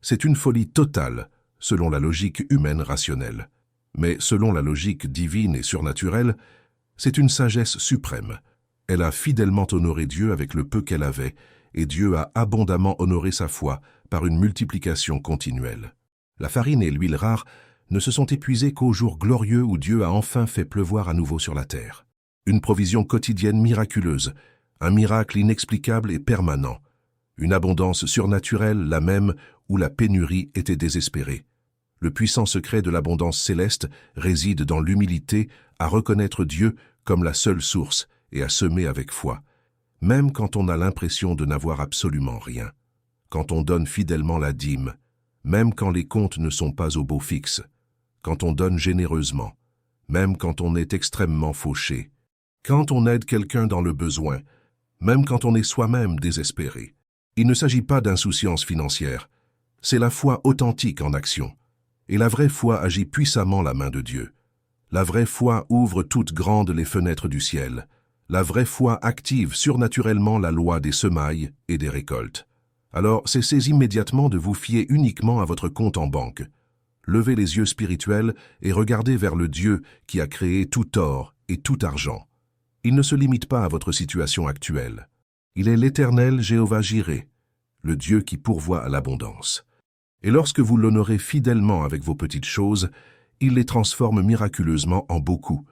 C'est une folie totale, selon la logique humaine rationnelle. Mais selon la logique divine et surnaturelle, c'est une sagesse suprême. Elle a fidèlement honoré Dieu avec le peu qu'elle avait, et Dieu a abondamment honoré sa foi par une multiplication continuelle. La farine et l'huile rare ne se sont épuisées qu'au jour glorieux où Dieu a enfin fait pleuvoir à nouveau sur la terre. Une provision quotidienne miraculeuse, un miracle inexplicable et permanent, une abondance surnaturelle, la même où la pénurie était désespérée. Le puissant secret de l'abondance céleste réside dans l'humilité à reconnaître Dieu comme la seule source et à semer avec foi, même quand on a l'impression de n'avoir absolument rien, quand on donne fidèlement la dîme, même quand les comptes ne sont pas au beau fixe, quand on donne généreusement, même quand on est extrêmement fauché, quand on aide quelqu'un dans le besoin, même quand on est soi-même désespéré. Il ne s'agit pas d'insouciance financière. C'est la foi authentique en action. Et la vraie foi agit puissamment la main de Dieu. La vraie foi ouvre toutes grandes les fenêtres du ciel. La vraie foi active surnaturellement la loi des semailles et des récoltes. Alors cessez immédiatement de vous fier uniquement à votre compte en banque. Levez les yeux spirituels et regardez vers le Dieu qui a créé tout or et tout argent. Il ne se limite pas à votre situation actuelle. Il est l'Éternel Jéhovah Jireh, le Dieu qui pourvoit à l'abondance. Et lorsque vous l'honorez fidèlement avec vos petites choses, il les transforme miraculeusement en beaucoup.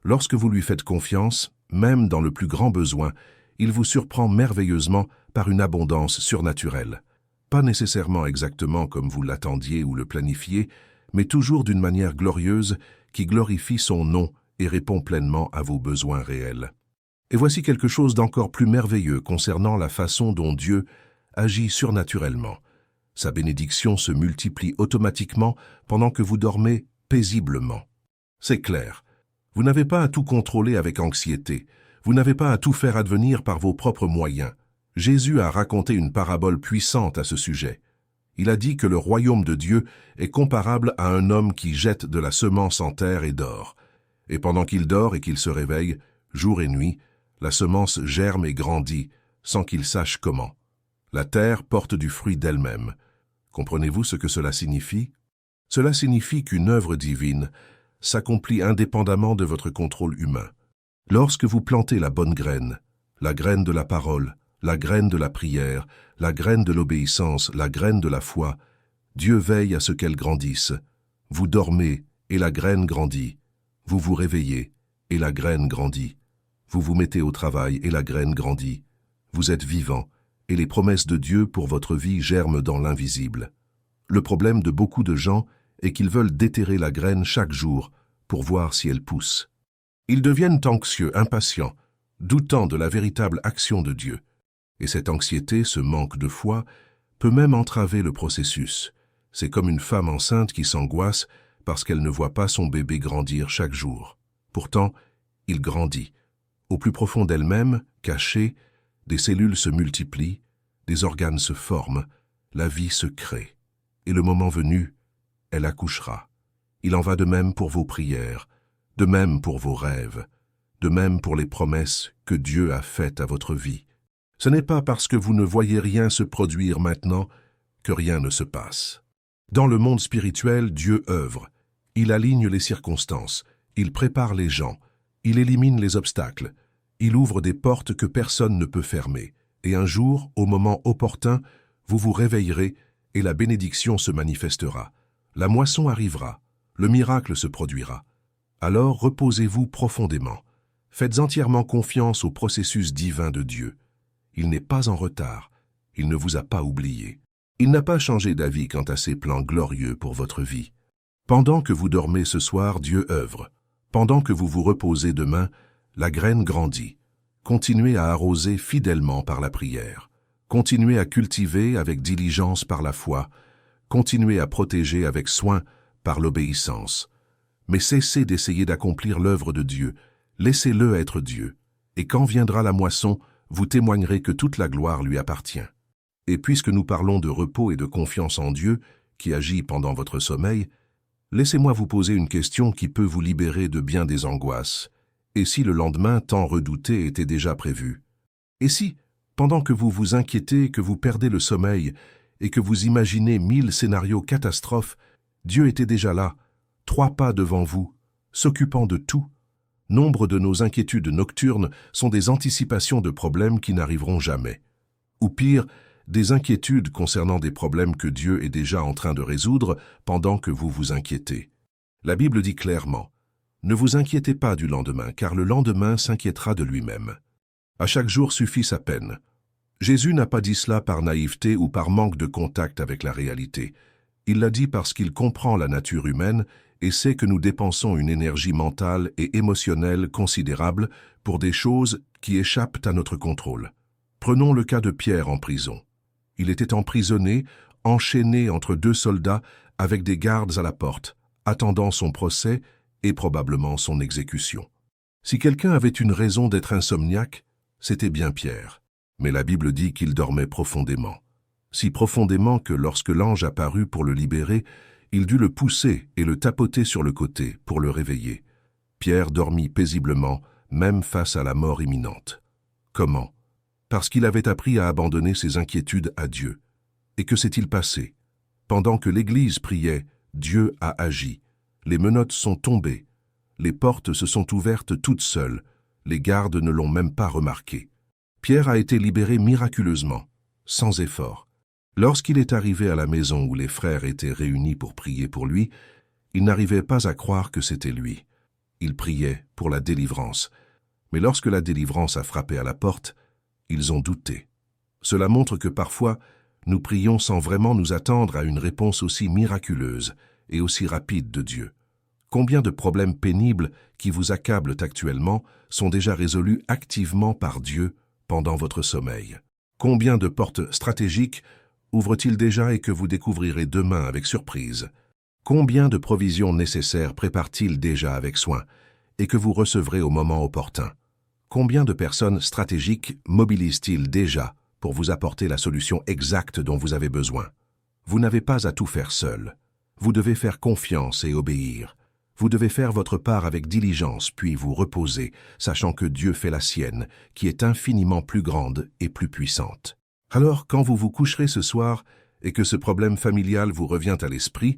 Lorsque vous lui faites confiance, même dans le plus grand besoin, il vous surprend merveilleusement par une abondance surnaturelle. Pas nécessairement exactement comme vous l'attendiez ou le planifiez, mais toujours d'une manière glorieuse qui glorifie son nom et répond pleinement à vos besoins réels. Et voici quelque chose d'encore plus merveilleux concernant la façon dont Dieu agit surnaturellement. Sa bénédiction se multiplie automatiquement pendant que vous dormez paisiblement. C'est clair. Vous n'avez pas à tout contrôler avec anxiété. Vous n'avez pas à tout faire advenir par vos propres moyens. Jésus a raconté une parabole puissante à ce sujet. Il a dit que le royaume de Dieu est comparable à un homme qui jette de la semence en terre et dort. Et pendant qu'il dort et qu'il se réveille, jour et nuit, la semence germe et grandit, sans qu'il sache comment. La terre porte du fruit d'elle-même. Comprenez-vous ce que cela signifie? Cela signifie qu'une œuvre divine s'accomplit indépendamment de votre contrôle humain. Lorsque vous plantez la bonne graine, la graine de la parole, la graine de la prière, la graine de l'obéissance, la graine de la foi, Dieu veille à ce qu'elle grandisse. Vous dormez et la graine grandit. Vous vous réveillez et la graine grandit. Vous vous mettez au travail et la graine grandit. Vous êtes vivant et les promesses de Dieu pour votre vie germent dans l'invisible. Le problème de beaucoup de gens est qu'ils veulent déterrer la graine chaque jour pour voir si elle pousse. Ils deviennent anxieux, impatients, doutant de la véritable action de Dieu. Et cette anxiété, ce manque de foi, peut même entraver le processus. C'est comme une femme enceinte qui s'angoisse parce qu'elle ne voit pas son bébé grandir chaque jour. Pourtant, il grandit. Au plus profond d'elle-même, cachée, des cellules se multiplient, des organes se forment, la vie se crée. Et le moment venu, elle accouchera. Il en va de même pour vos prières, de même pour vos rêves, de même pour les promesses que Dieu a faites à votre vie. Ce n'est pas parce que vous ne voyez rien se produire maintenant que rien ne se passe. Dans le monde spirituel, Dieu œuvre. Il aligne les circonstances, il prépare les gens, il élimine les obstacles, il ouvre des portes que personne ne peut fermer. Et un jour, au moment opportun, vous vous réveillerez et la bénédiction se manifestera. La moisson arrivera, le miracle se produira. Alors reposez-vous profondément. Faites entièrement confiance au processus divin de Dieu. Il n'est pas en retard, il ne vous a pas oublié. Il n'a pas changé d'avis quant à ses plans glorieux pour votre vie. Pendant que vous dormez ce soir, Dieu œuvre. Pendant que vous vous reposez demain, la graine grandit. Continuez à arroser fidèlement par la prière. Continuez à cultiver avec diligence par la foi. Continuez à protéger avec soin par l'obéissance. Mais cessez d'essayer d'accomplir l'œuvre de Dieu. Laissez-le être Dieu. Et quand viendra la moisson, vous témoignerez que toute la gloire lui appartient. Et puisque nous parlons de repos et de confiance en Dieu, qui agit pendant votre sommeil, laissez-moi vous poser une question qui peut vous libérer de bien des angoisses. Et si le lendemain tant redouté était déjà prévu? Et si, pendant que vous vous inquiétez, que vous perdez le sommeil et que vous imaginez 1000 scénarios catastrophes, Dieu était déjà là, 3 pas devant vous, s'occupant de tout? Nombre de nos inquiétudes nocturnes sont des anticipations de problèmes qui n'arriveront jamais. Ou pire, des inquiétudes concernant des problèmes que Dieu est déjà en train de résoudre pendant que vous vous inquiétez. La Bible dit clairement, « Ne vous inquiétez pas du lendemain, car le lendemain s'inquiétera de lui-même. » À chaque jour suffit sa peine. Jésus n'a pas dit cela par naïveté ou par manque de contact avec la réalité. Il l'a dit parce qu'il comprend la nature humaine et sait que nous dépensons une énergie mentale et émotionnelle considérable pour des choses qui échappent à notre contrôle. Prenons le cas de Pierre en prison. Il était emprisonné, enchaîné entre 2 soldats avec des gardes à la porte, attendant son procès et probablement son exécution. Si quelqu'un avait une raison d'être insomniaque, c'était bien Pierre. Mais la Bible dit qu'il dormait profondément. Si profondément que lorsque l'ange apparut pour le libérer, il dut le pousser et le tapoter sur le côté pour le réveiller. Pierre dormit paisiblement, même face à la mort imminente. Comment? Parce qu'il avait appris à abandonner ses inquiétudes à Dieu. Et que s'est-il passé? Pendant que l'Église priait, Dieu a agi. Les menottes sont tombées. Les portes se sont ouvertes toutes seules. Les gardes ne l'ont même pas remarqué. Pierre a été libéré miraculeusement, sans effort. Lorsqu'il est arrivé à la maison où les frères étaient réunis pour prier pour lui, il n'arrivait pas à croire que c'était lui. Il priait pour la délivrance. Mais lorsque la délivrance a frappé à la porte, ils ont douté. Cela montre que parfois, nous prions sans vraiment nous attendre à une réponse aussi miraculeuse et aussi rapide de Dieu. Combien de problèmes pénibles qui vous accablent actuellement sont déjà résolus activement par Dieu pendant votre sommeil? Combien de portes stratégiques ouvre-t-il déjà et que vous découvrirez demain avec surprise? Combien de provisions nécessaires prépare-t-il déjà avec soin et que vous recevrez au moment opportun? Combien de personnes stratégiques mobilise-t-il déjà pour vous apporter la solution exacte dont vous avez besoin? Vous n'avez pas à tout faire seul. Vous devez faire confiance et obéir. Vous devez faire votre part avec diligence, puis vous reposer, sachant que Dieu fait la sienne, qui est infiniment plus grande et plus puissante. Alors, quand vous vous coucherez ce soir et que ce problème familial vous revient à l'esprit,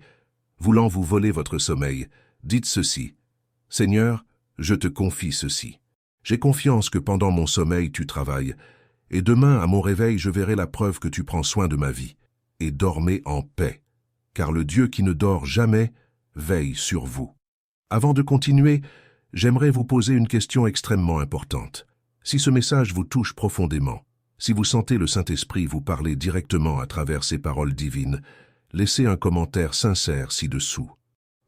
voulant vous voler votre sommeil, dites ceci: « Seigneur, je te confie ceci. J'ai confiance que pendant mon sommeil tu travailles, et demain à mon réveil je verrai la preuve que tu prends soin de ma vie. Et dormez en paix, car le Dieu qui ne dort jamais veille sur vous. » Avant de continuer, j'aimerais vous poser une question extrêmement importante. Si ce message vous touche profondément, si vous sentez le Saint-Esprit vous parler directement à travers ces paroles divines, laissez un commentaire sincère ci-dessous.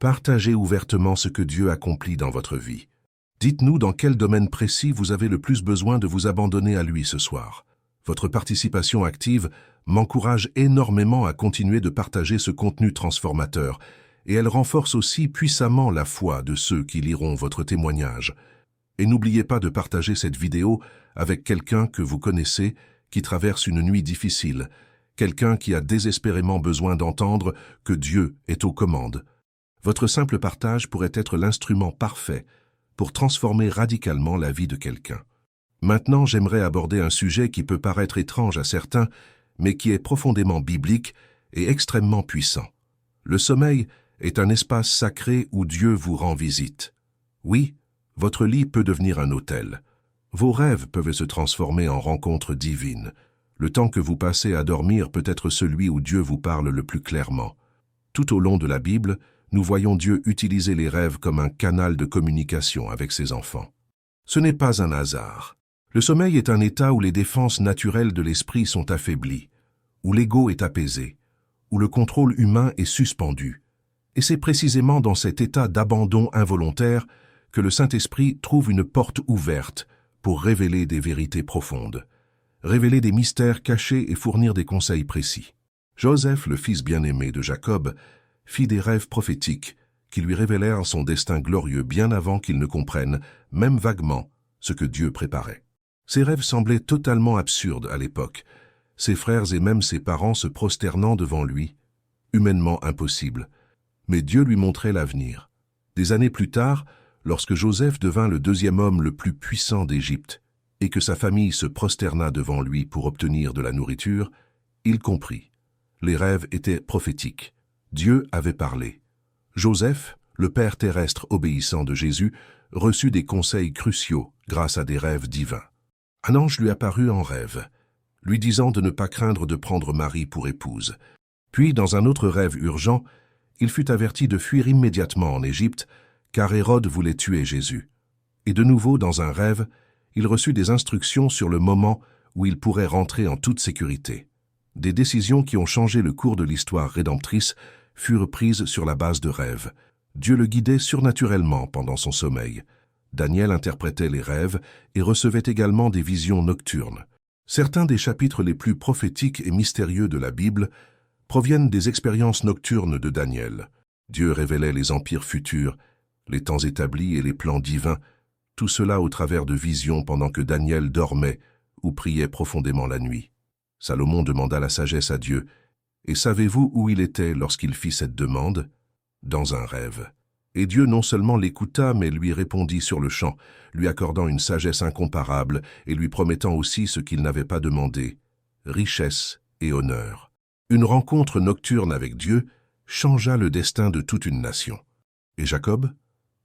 Partagez ouvertement ce que Dieu accomplit dans votre vie. Dites-nous dans quel domaine précis vous avez le plus besoin de vous abandonner à lui ce soir. Votre participation active m'encourage énormément à continuer de partager ce contenu transformateur, et elle renforce aussi puissamment la foi de ceux qui liront votre témoignage. Et n'oubliez pas de partager cette vidéo avec quelqu'un que vous connaissez qui traverse une nuit difficile, quelqu'un qui a désespérément besoin d'entendre que Dieu est aux commandes. Votre simple partage pourrait être l'instrument parfait pour transformer radicalement la vie de quelqu'un. Maintenant, j'aimerais aborder un sujet qui peut paraître étrange à certains, mais qui est profondément biblique et extrêmement puissant. Le sommeil est un espace sacré où Dieu vous rend visite. Oui, votre lit peut devenir un autel. Vos rêves peuvent se transformer en rencontres divines. Le temps que vous passez à dormir peut être celui où Dieu vous parle le plus clairement. Tout au long de la Bible, nous voyons Dieu utiliser les rêves comme un canal de communication avec ses enfants. Ce n'est pas un hasard. Le sommeil est un état où les défenses naturelles de l'esprit sont affaiblies, où l'ego est apaisé, où le contrôle humain est suspendu. Et c'est précisément dans cet état d'abandon involontaire que le Saint-Esprit trouve une porte ouverte pour révéler des vérités profondes, révéler des mystères cachés et fournir des conseils précis. Joseph, le fils bien-aimé de Jacob, fit des rêves prophétiques qui lui révélèrent son destin glorieux bien avant qu'il ne comprenne, même vaguement, ce que Dieu préparait. Ces rêves semblaient totalement absurdes à l'époque, ses frères et même ses parents se prosternant devant lui, humainement impossible. Mais Dieu lui montrait l'avenir. Des années plus tard, lorsque Joseph devint le deuxième homme le plus puissant d'Égypte et que sa famille se prosterna devant lui pour obtenir de la nourriture, il comprit. Les rêves étaient prophétiques. Dieu avait parlé. Joseph, le père terrestre obéissant de Jésus, reçut des conseils cruciaux grâce à des rêves divins. Un ange lui apparut en rêve, lui disant de ne pas craindre de prendre Marie pour épouse. Puis, dans un autre rêve urgent, il fut averti de fuir immédiatement en Égypte, car Hérode voulait tuer Jésus. Et de nouveau, dans un rêve, il reçut des instructions sur le moment où il pourrait rentrer en toute sécurité. Des décisions qui ont changé le cours de l'histoire rédemptrice furent prises sur la base de rêves. Dieu le guidait surnaturellement pendant son sommeil. Daniel interprétait les rêves et recevait également des visions nocturnes. Certains des chapitres les plus prophétiques et mystérieux de la Bible proviennent des expériences nocturnes de Daniel. Dieu révélait les empires futurs, les temps établis et les plans divins, tout cela au travers de visions pendant que Daniel dormait ou priait profondément la nuit. Salomon demanda la sagesse à Dieu. Et savez-vous où il était lorsqu'il fit cette demande? Dans un rêve. Et Dieu non seulement l'écouta, mais lui répondit sur le champ, lui accordant une sagesse incomparable et lui promettant aussi ce qu'il n'avait pas demandé, richesse et honneur. Une rencontre nocturne avec Dieu changea le destin de toute une nation. Et Jacob?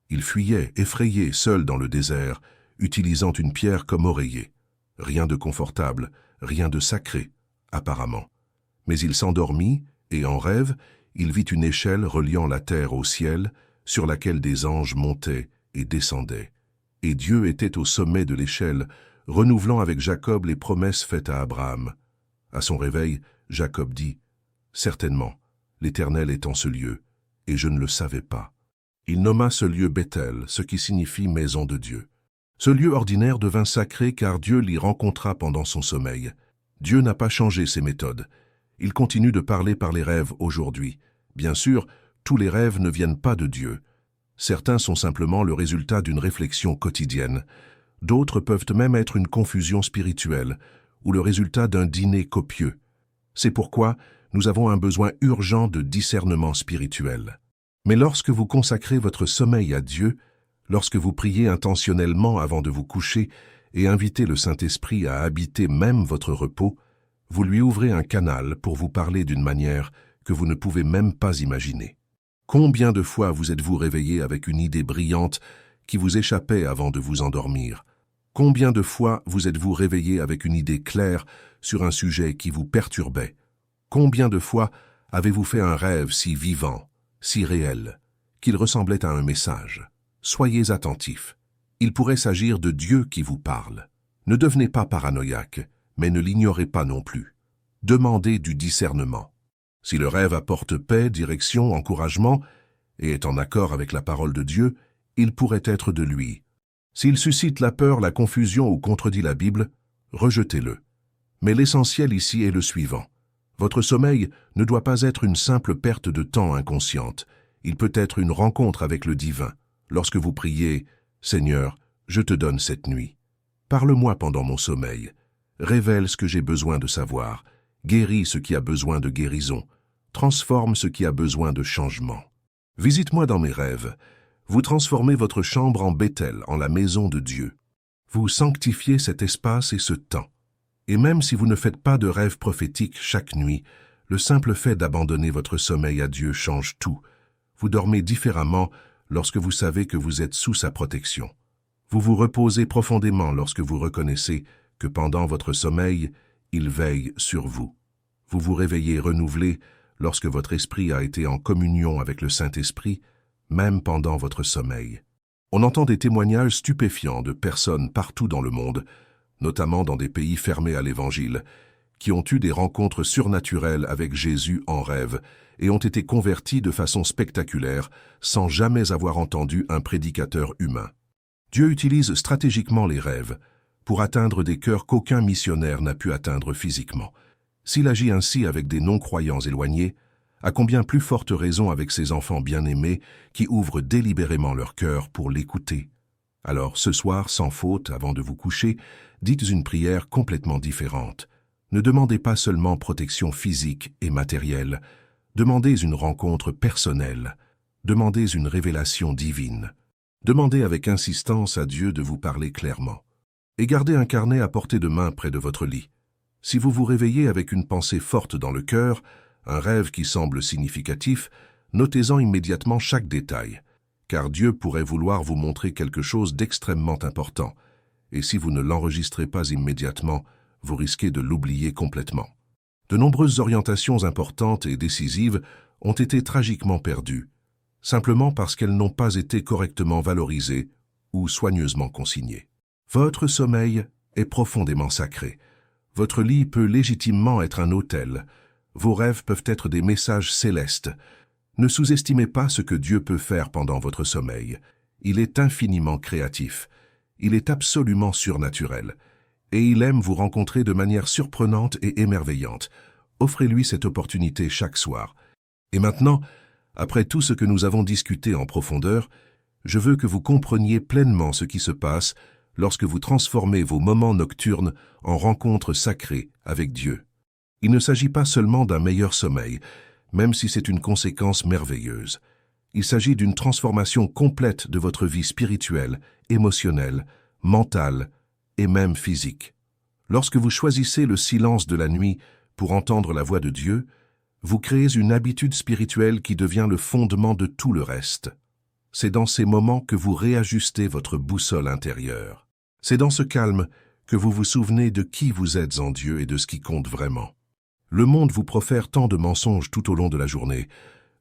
Il fuyait, effrayé, seul dans le désert, utilisant une pierre comme oreiller. Rien de confortable, rien de sacré, apparemment. Mais il s'endormit, et en rêve, il vit une échelle reliant la terre au ciel, sur laquelle des anges montaient et descendaient. Et Dieu était au sommet de l'échelle, renouvelant avec Jacob les promesses faites à Abraham. À son réveil, Jacob dit, « Certainement, l'Éternel est en ce lieu, et je ne le savais pas. » Il nomma ce lieu Bethel, ce qui signifie maison de Dieu. Ce lieu ordinaire devint sacré car Dieu l'y rencontra pendant son sommeil. Dieu n'a pas changé ses méthodes. Il continue de parler par les rêves aujourd'hui. Bien sûr, tous les rêves ne viennent pas de Dieu. Certains sont simplement le résultat d'une réflexion quotidienne. D'autres peuvent même être une confusion spirituelle ou le résultat d'un dîner copieux. C'est pourquoi nous avons un besoin urgent de discernement spirituel. Mais lorsque vous consacrez votre sommeil à Dieu, lorsque vous priez intentionnellement avant de vous coucher et invitez le Saint-Esprit à habiter même votre repos, vous lui ouvrez un canal pour vous parler d'une manière que vous ne pouvez même pas imaginer. Combien de fois vous êtes-vous réveillé avec une idée brillante qui vous échappait avant de vous endormir? Combien de fois vous êtes-vous réveillé avec une idée claire sur un sujet qui vous perturbait? Combien de fois avez-vous fait un rêve si vivant, si réel, qu'il ressemblait à un message? Soyez attentifs. Il pourrait s'agir de Dieu qui vous parle. Ne devenez pas paranoïaque, mais ne l'ignorez pas non plus. Demandez du discernement. Si le rêve apporte paix, direction, encouragement, et est en accord avec la parole de Dieu, il pourrait être de lui. S'il suscite la peur, la confusion ou contredit la Bible, rejetez-le. Mais l'essentiel ici est le suivant. Votre sommeil ne doit pas être une simple perte de temps inconsciente. Il peut être une rencontre avec le divin. Lorsque vous priez, « Seigneur, je te donne cette nuit. Parle-moi pendant mon sommeil. Révèle ce que j'ai besoin de savoir. Guéris ce qui a besoin de guérison. Transforme ce qui a besoin de changement. Visite-moi dans mes rêves. Vous transformez votre chambre en Bethel, en la maison de Dieu. Vous sanctifiez cet espace et ce temps. Et même si vous ne faites pas de rêves prophétiques chaque nuit, le simple fait d'abandonner votre sommeil à Dieu change tout. Vous dormez différemment lorsque vous savez que vous êtes sous sa protection. Vous vous reposez profondément lorsque vous reconnaissez que pendant votre sommeil, il veille sur vous. Vous vous réveillez renouvelé lorsque votre esprit a été en communion avec le Saint-Esprit, même pendant votre sommeil. On entend des témoignages stupéfiants de personnes partout dans le monde, notamment dans des pays fermés à l'Évangile, qui ont eu des rencontres surnaturelles avec Jésus en rêve et ont été convertis de façon spectaculaire sans jamais avoir entendu un prédicateur humain. Dieu utilise stratégiquement les rêves pour atteindre des cœurs qu'aucun missionnaire n'a pu atteindre physiquement. S'il agit ainsi avec des non-croyants éloignés, à combien plus forte raison avec ses enfants bien-aimés qui ouvrent délibérément leur cœur pour l'écouter. Alors, ce soir, sans faute, avant de vous coucher, dites une prière complètement différente. Ne demandez pas seulement protection physique et matérielle, demandez une rencontre personnelle, demandez une révélation divine. Demandez avec insistance à Dieu de vous parler clairement. Et gardez un carnet à portée de main près de votre lit. Si vous vous réveillez avec une pensée forte dans le cœur, un rêve qui semble significatif, notez-en immédiatement chaque détail, car Dieu pourrait vouloir vous montrer quelque chose d'extrêmement important, et si vous ne l'enregistrez pas immédiatement, vous risquez de l'oublier complètement. De nombreuses orientations importantes et décisives ont été tragiquement perdues, simplement parce qu'elles n'ont pas été correctement valorisées ou soigneusement consignées. Votre sommeil est profondément sacré. Votre lit peut légitimement être un autel. Vos rêves peuvent être des messages célestes. Ne sous-estimez pas ce que Dieu peut faire pendant votre sommeil. Il est infiniment créatif. Il est absolument surnaturel. Et il aime vous rencontrer de manière surprenante et émerveillante. Offrez-lui cette opportunité chaque soir. Et maintenant, après tout ce que nous avons discuté en profondeur, je veux que vous compreniez pleinement ce qui se passe lorsque vous transformez vos moments nocturnes en rencontres sacrées avec Dieu. Il ne s'agit pas seulement d'un meilleur sommeil, même si c'est une conséquence merveilleuse. Il s'agit d'une transformation complète de votre vie spirituelle, émotionnelle, mentale et même physique. Lorsque vous choisissez le silence de la nuit pour entendre la voix de Dieu, vous créez une habitude spirituelle qui devient le fondement de tout le reste. C'est dans ces moments que vous réajustez votre boussole intérieure. C'est dans ce calme que vous vous souvenez de qui vous êtes en Dieu et de ce qui compte vraiment. Le monde vous profère tant de mensonges tout au long de la journée.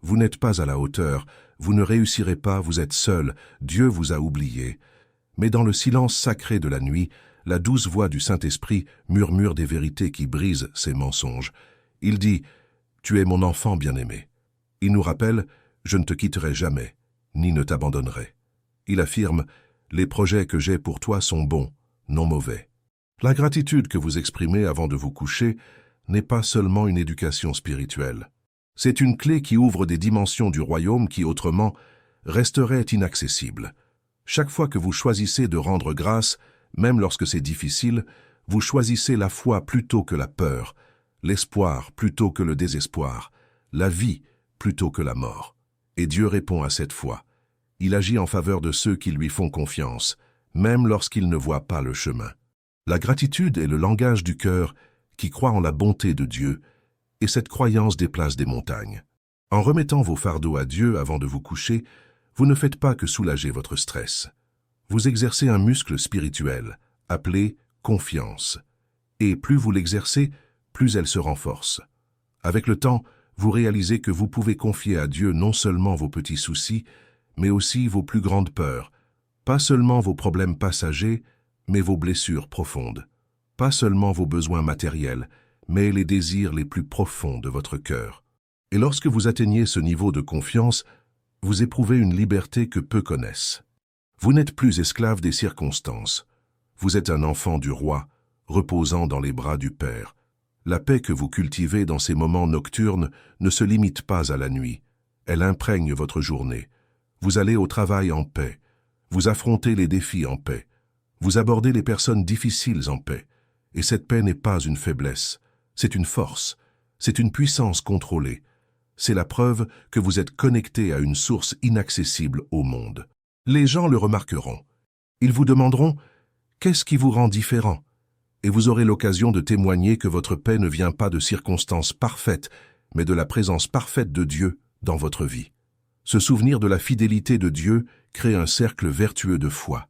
Vous n'êtes pas à la hauteur, vous ne réussirez pas, vous êtes seul, Dieu vous a oublié. Mais dans le silence sacré de la nuit, la douce voix du Saint-Esprit murmure des vérités qui brisent ces mensonges. Il dit « Tu es mon enfant bien-aimé ». Il nous rappelle « Je ne te quitterai jamais, ni ne t'abandonnerai ». Il affirme « Les projets que j'ai pour toi sont bons, non mauvais ». La gratitude que vous exprimez avant de vous coucher n'est pas seulement une éducation spirituelle. C'est une clé qui ouvre des dimensions du royaume qui, autrement, resteraient inaccessibles. Chaque fois que vous choisissez de rendre grâce, même lorsque c'est difficile, vous choisissez la foi plutôt que la peur, l'espoir plutôt que le désespoir, la vie plutôt que la mort. Et Dieu répond à cette foi. Il agit en faveur de ceux qui lui font confiance, même lorsqu'ils ne voient pas le chemin. La gratitude est le langage du cœur qui croit en la bonté de Dieu, et cette croyance déplace des montagnes. En remettant vos fardeaux à Dieu avant de vous coucher, vous ne faites pas que soulager votre stress. Vous exercez un muscle spirituel, appelé confiance. Et plus vous l'exercez, plus elle se renforce. Avec le temps, vous réalisez que vous pouvez confier à Dieu non seulement vos petits soucis, mais aussi vos plus grandes peurs. Pas seulement vos problèmes passagers, mais vos blessures profondes. Pas seulement vos besoins matériels, mais les désirs les plus profonds de votre cœur. Et lorsque vous atteignez ce niveau de confiance, vous éprouvez une liberté que peu connaissent. Vous n'êtes plus esclave des circonstances. Vous êtes un enfant du roi, reposant dans les bras du Père. La paix que vous cultivez dans ces moments nocturnes ne se limite pas à la nuit. Elle imprègne votre journée. Vous allez au travail en paix. Vous affrontez les défis en paix. Vous abordez les personnes difficiles en paix. Et cette paix n'est pas une faiblesse. C'est une force. C'est une puissance contrôlée. C'est la preuve que vous êtes connecté à une source inaccessible au monde. Les gens le remarqueront. Ils vous demanderont « Qu'est-ce qui vous rend différent ?» Et vous aurez l'occasion de témoigner que votre paix ne vient pas de circonstances parfaites, mais de la présence parfaite de Dieu dans votre vie. Ce souvenir de la fidélité de Dieu crée un cercle vertueux de foi.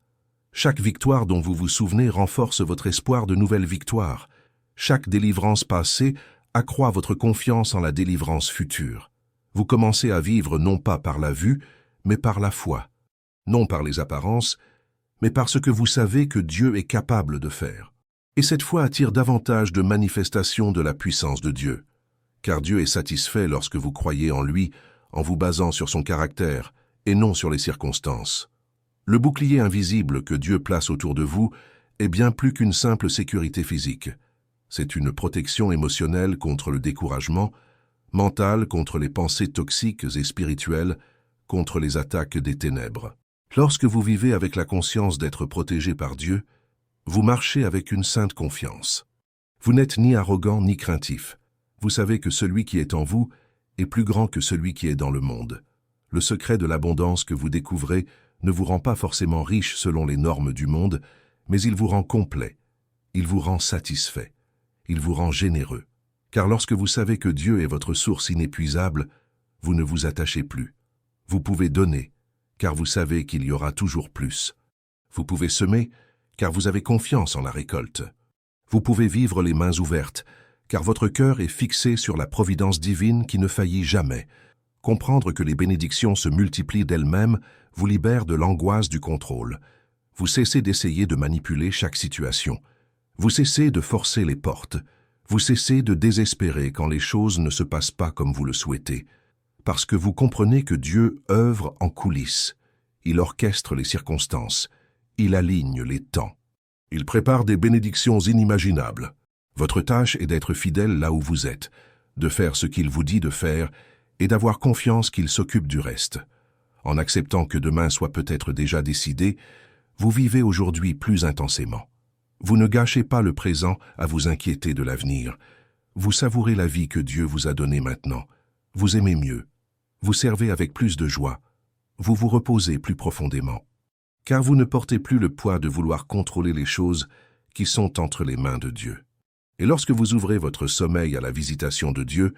Chaque victoire dont vous vous souvenez renforce votre espoir de nouvelles victoires. Chaque délivrance passée accroît votre confiance en la délivrance future. Vous commencez à vivre non pas par la vue, mais par la foi. Non par les apparences, mais par ce que vous savez que Dieu est capable de faire. Et cette foi attire davantage de manifestations de la puissance de Dieu. Car Dieu est satisfait lorsque vous croyez en lui, en vous basant sur son caractère, et non sur les circonstances. Le bouclier invisible que Dieu place autour de vous est bien plus qu'une simple sécurité physique. C'est une protection émotionnelle contre le découragement, mentale contre les pensées toxiques et spirituelles, contre les attaques des ténèbres. Lorsque vous vivez avec la conscience d'être protégé par Dieu, vous marchez avec une sainte confiance. Vous n'êtes ni arrogant ni craintif. Vous savez que celui qui est en vous est plus grand que celui qui est dans le monde. Le secret de l'abondance que vous découvrez ne vous rend pas forcément riche selon les normes du monde, mais il vous rend complet, il vous rend satisfait, il vous rend généreux. Car lorsque vous savez que Dieu est votre source inépuisable, vous ne vous attachez plus. Vous pouvez donner, car vous savez qu'il y aura toujours plus. Vous pouvez semer, car vous avez confiance en la récolte. Vous pouvez vivre les mains ouvertes, car votre cœur est fixé sur la providence divine qui ne faillit jamais. Comprendre que les bénédictions se multiplient d'elles-mêmes vous libère de l'angoisse du contrôle. Vous cessez d'essayer de manipuler chaque situation. Vous cessez de forcer les portes. Vous cessez de désespérer quand les choses ne se passent pas comme vous le souhaitez. Parce que vous comprenez que Dieu œuvre en coulisses. Il orchestre les circonstances. Il aligne les temps. Il prépare des bénédictions inimaginables. Votre tâche est d'être fidèle là où vous êtes, de faire ce qu'il vous dit de faire et d'avoir confiance qu'il s'occupe du reste. En acceptant que demain soit peut-être déjà décidé, Vous vivez aujourd'hui plus intensément. Vous ne gâchez pas le présent à vous inquiéter de l'avenir. Vous savourez la vie que Dieu vous a donnée maintenant. Vous aimez mieux. Vous servez avec plus de joie. Vous vous reposez plus profondément. Car vous ne portez plus le poids de vouloir contrôler les choses qui sont entre les mains de Dieu. Et lorsque vous ouvrez votre sommeil à la visitation de Dieu,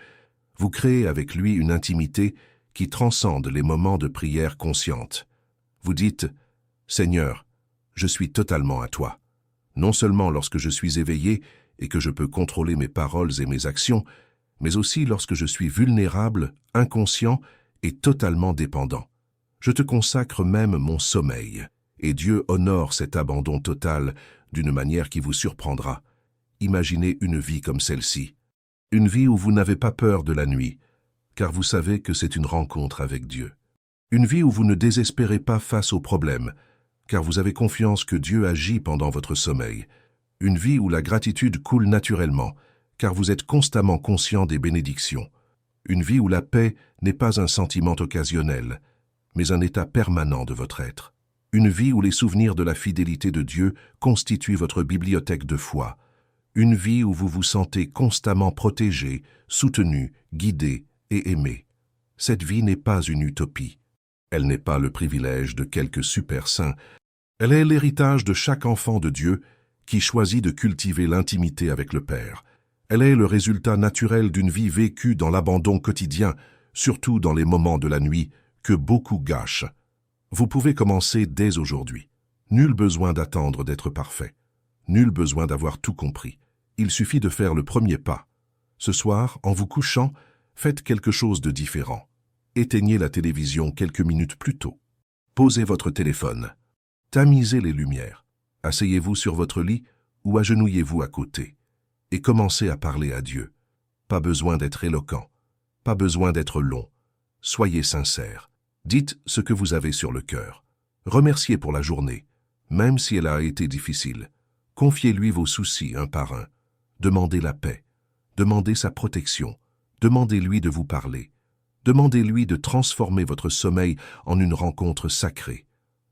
vous créez avec lui une intimité qui transcende les moments de prière consciente. Vous dites « Seigneur, je suis totalement à toi. Non seulement lorsque je suis éveillé et que je peux contrôler mes paroles et mes actions, mais aussi lorsque je suis vulnérable, inconscient et totalement dépendant. Je te consacre même mon sommeil. » Et Dieu honore cet abandon total d'une manière qui vous surprendra. Imaginez une vie comme celle-ci. Une vie où vous n'avez pas peur de la nuit, car vous savez que c'est une rencontre avec Dieu. Une vie où vous ne désespérez pas face aux problèmes, car vous avez confiance que Dieu agit pendant votre sommeil. Une vie où la gratitude coule naturellement, car vous êtes constamment conscient des bénédictions. Une vie où la paix n'est pas un sentiment occasionnel, mais un état permanent de votre être. Une vie où les souvenirs de la fidélité de Dieu constituent votre bibliothèque de foi. Une vie où vous vous sentez constamment protégé, soutenu, guidé et aimé. Cette vie n'est pas une utopie. Elle n'est pas le privilège de quelques super saints. Elle est l'héritage de chaque enfant de Dieu qui choisit de cultiver l'intimité avec le Père. Elle est le résultat naturel d'une vie vécue dans l'abandon quotidien, surtout dans les moments de la nuit, que beaucoup gâchent. Vous pouvez commencer dès aujourd'hui. Nul besoin d'attendre d'être parfait. Nul besoin d'avoir tout compris. Il suffit de faire le premier pas. Ce soir, en vous couchant, faites quelque chose de différent. Éteignez la télévision quelques minutes plus tôt. Posez votre téléphone. Tamisez les lumières. Asseyez-vous sur votre lit ou agenouillez-vous à côté. Et commencez à parler à Dieu. Pas besoin d'être éloquent. Pas besoin d'être long. Soyez sincère. Dites ce que vous avez sur le cœur. Remerciez pour la journée, même si elle a été difficile. Confiez-lui vos soucis un par un. Demandez la paix. Demandez sa protection. Demandez-lui de vous parler. Demandez-lui de transformer votre sommeil en une rencontre sacrée.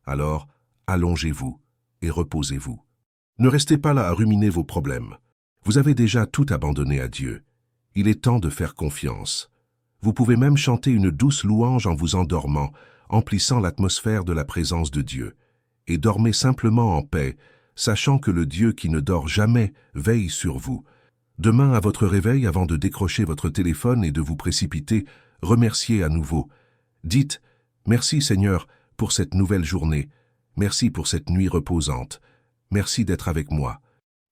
Alors, allongez-vous et reposez-vous. Ne restez pas là à ruminer vos problèmes. Vous avez déjà tout abandonné à Dieu. Il est temps de faire confiance. Vous pouvez même chanter une douce louange en vous endormant, emplissant l'atmosphère de la présence de Dieu. Et dormez simplement en paix, sachant que le Dieu qui ne dort jamais veille sur vous. Demain, à votre réveil, avant de décrocher votre téléphone et de vous précipiter, remerciez à nouveau. Dites « Merci Seigneur pour cette nouvelle journée. Merci pour cette nuit reposante. Merci d'être avec moi. »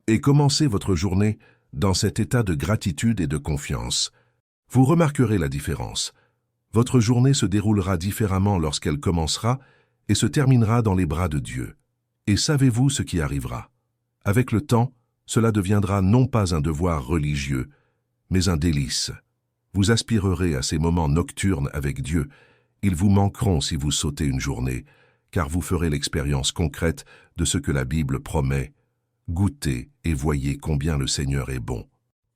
Et commencez votre journée dans cet état de gratitude et de confiance. Vous remarquerez la différence. Votre journée se déroulera différemment lorsqu'elle commencera et se terminera dans les bras de Dieu. Et savez-vous ce qui arrivera? Avec le temps, cela deviendra non pas un devoir religieux, mais un délice. Vous aspirerez à ces moments nocturnes avec Dieu. Ils vous manqueront si vous sautez une journée, car vous ferez l'expérience concrète de ce que la Bible promet. Goûtez et voyez combien le Seigneur est bon.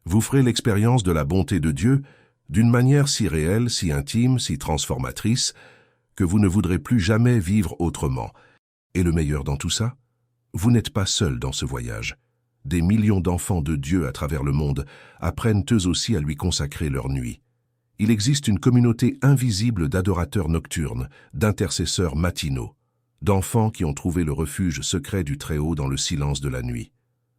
Vous ferez l'expérience de la bonté de Dieu d'une manière si réelle, si intime, si transformatrice, que vous ne voudrez plus jamais vivre autrement. Et le meilleur dans tout ça, vous n'êtes pas seul dans ce voyage. Des millions d'enfants de Dieu à travers le monde apprennent eux aussi à lui consacrer leur nuit. Il existe une communauté invisible d'adorateurs nocturnes, d'intercesseurs matinaux, d'enfants qui ont trouvé le refuge secret du Très-Haut dans le silence de la nuit.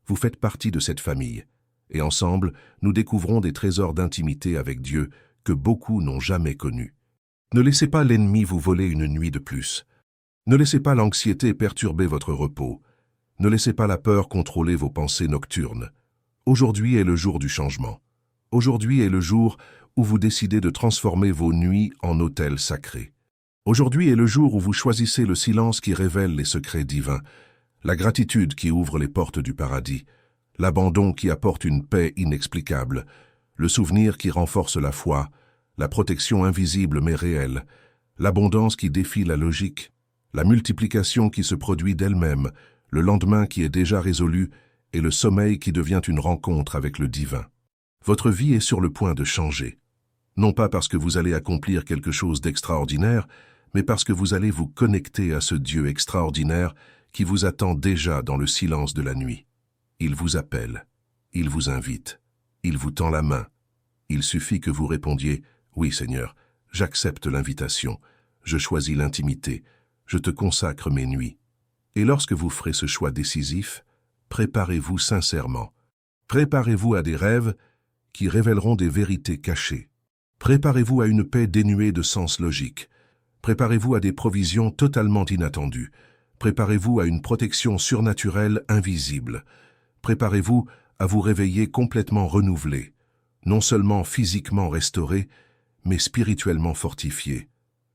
Vous faites partie de cette famille. Et ensemble, nous découvrons des trésors d'intimité avec Dieu que beaucoup n'ont jamais connus. Ne laissez pas l'ennemi vous voler une nuit de plus. Ne laissez pas l'anxiété perturber votre repos. Ne laissez pas la peur contrôler vos pensées nocturnes. Aujourd'hui est le jour du changement. Aujourd'hui est le jour où vous décidez de transformer vos nuits en autels sacrés. Aujourd'hui est le jour où vous choisissez le silence qui révèle les secrets divins, la gratitude qui ouvre les portes du paradis, l'abandon qui apporte une paix inexplicable, le souvenir qui renforce la foi, la protection invisible mais réelle, l'abondance qui défie la logique, la multiplication qui se produit d'elle-même, le lendemain qui est déjà résolu et le sommeil qui devient une rencontre avec le divin. Votre vie est sur le point de changer. Non pas parce que vous allez accomplir quelque chose d'extraordinaire, mais parce que vous allez vous connecter à ce Dieu extraordinaire qui vous attend déjà dans le silence de la nuit. Il vous appelle, il vous invite, il vous tend la main. Il suffit que vous répondiez « Oui, Seigneur, j'accepte l'invitation, je choisis l'intimité, je te consacre mes nuits. » Et lorsque vous ferez ce choix décisif, préparez-vous sincèrement. Préparez-vous à des rêves qui révéleront des vérités cachées. Préparez-vous à une paix dénuée de sens logique. Préparez-vous à des provisions totalement inattendues. Préparez-vous à une protection surnaturelle invisible. Préparez-vous à vous réveiller complètement renouvelé, non seulement physiquement restauré, mais spirituellement fortifié.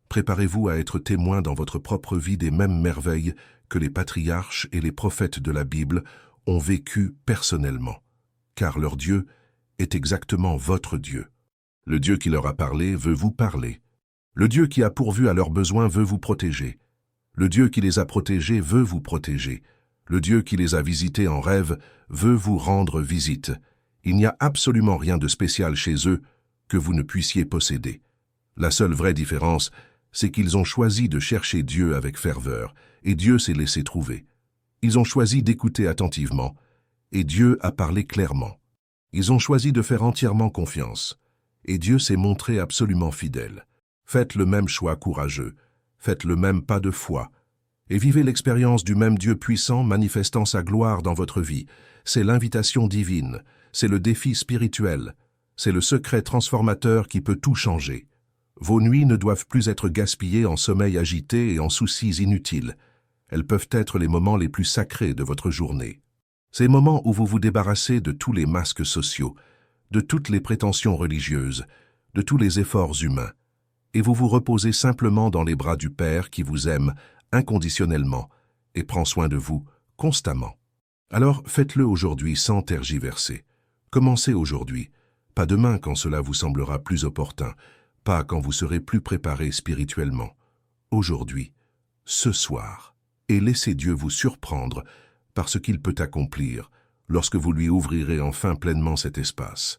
Préparez-vous à être témoin dans votre propre vie des mêmes merveilles que les patriarches et les prophètes de la Bible ont vécues personnellement, car leur Dieu est exactement votre Dieu. Le Dieu qui leur a parlé veut vous parler. Le Dieu qui a pourvu à leurs besoins veut vous protéger. Le Dieu qui les a protégés veut vous protéger. Le Dieu qui les a visités en rêve veut vous rendre visite. Il n'y a absolument rien de spécial chez eux que vous ne puissiez posséder. La seule vraie différence, c'est qu'ils ont choisi de chercher Dieu avec ferveur, et Dieu s'est laissé trouver. Ils ont choisi d'écouter attentivement, et Dieu a parlé clairement. Ils ont choisi de faire entièrement confiance, et Dieu s'est montré absolument fidèle. Faites le même choix courageux, faites le même pas de foi, et vivez l'expérience du même Dieu puissant manifestant sa gloire dans votre vie. C'est l'invitation divine, c'est le défi spirituel, c'est le secret transformateur qui peut tout changer. Vos nuits ne doivent plus être gaspillées en sommeil agité et en soucis inutiles. Elles peuvent être les moments les plus sacrés de votre journée. Ces moments où vous vous débarrassez de tous les masques sociaux, de toutes les prétentions religieuses, de tous les efforts humains, et vous vous reposez simplement dans les bras du Père qui vous aime inconditionnellement et prend soin de vous constamment. Alors faites-le aujourd'hui sans tergiverser. Commencez aujourd'hui, pas demain quand cela vous semblera plus opportun, pas quand vous serez plus préparé spirituellement. Aujourd'hui, ce soir, et laissez Dieu vous surprendre par ce qu'il peut accomplir lorsque vous lui ouvrirez enfin pleinement cet espace.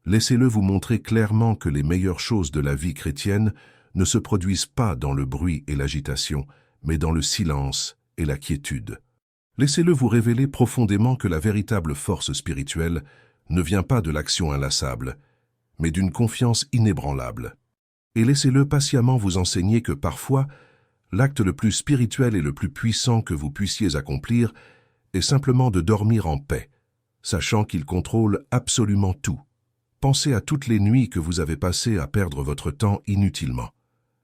Laissez-le vous montrer clairement que les meilleures choses de la vie chrétienne ne se produisent pas dans le bruit et l'agitation, mais dans le silence et la quiétude. Laissez-le vous révéler profondément que la véritable force spirituelle ne vient pas de l'action inlassable, mais d'une confiance inébranlable. Et laissez-le patiemment vous enseigner que parfois, l'acte le plus spirituel et le plus puissant que vous puissiez accomplir est simplement de dormir en paix, sachant qu'il contrôle absolument tout. Pensez à toutes les nuits que vous avez passées à perdre votre temps inutilement,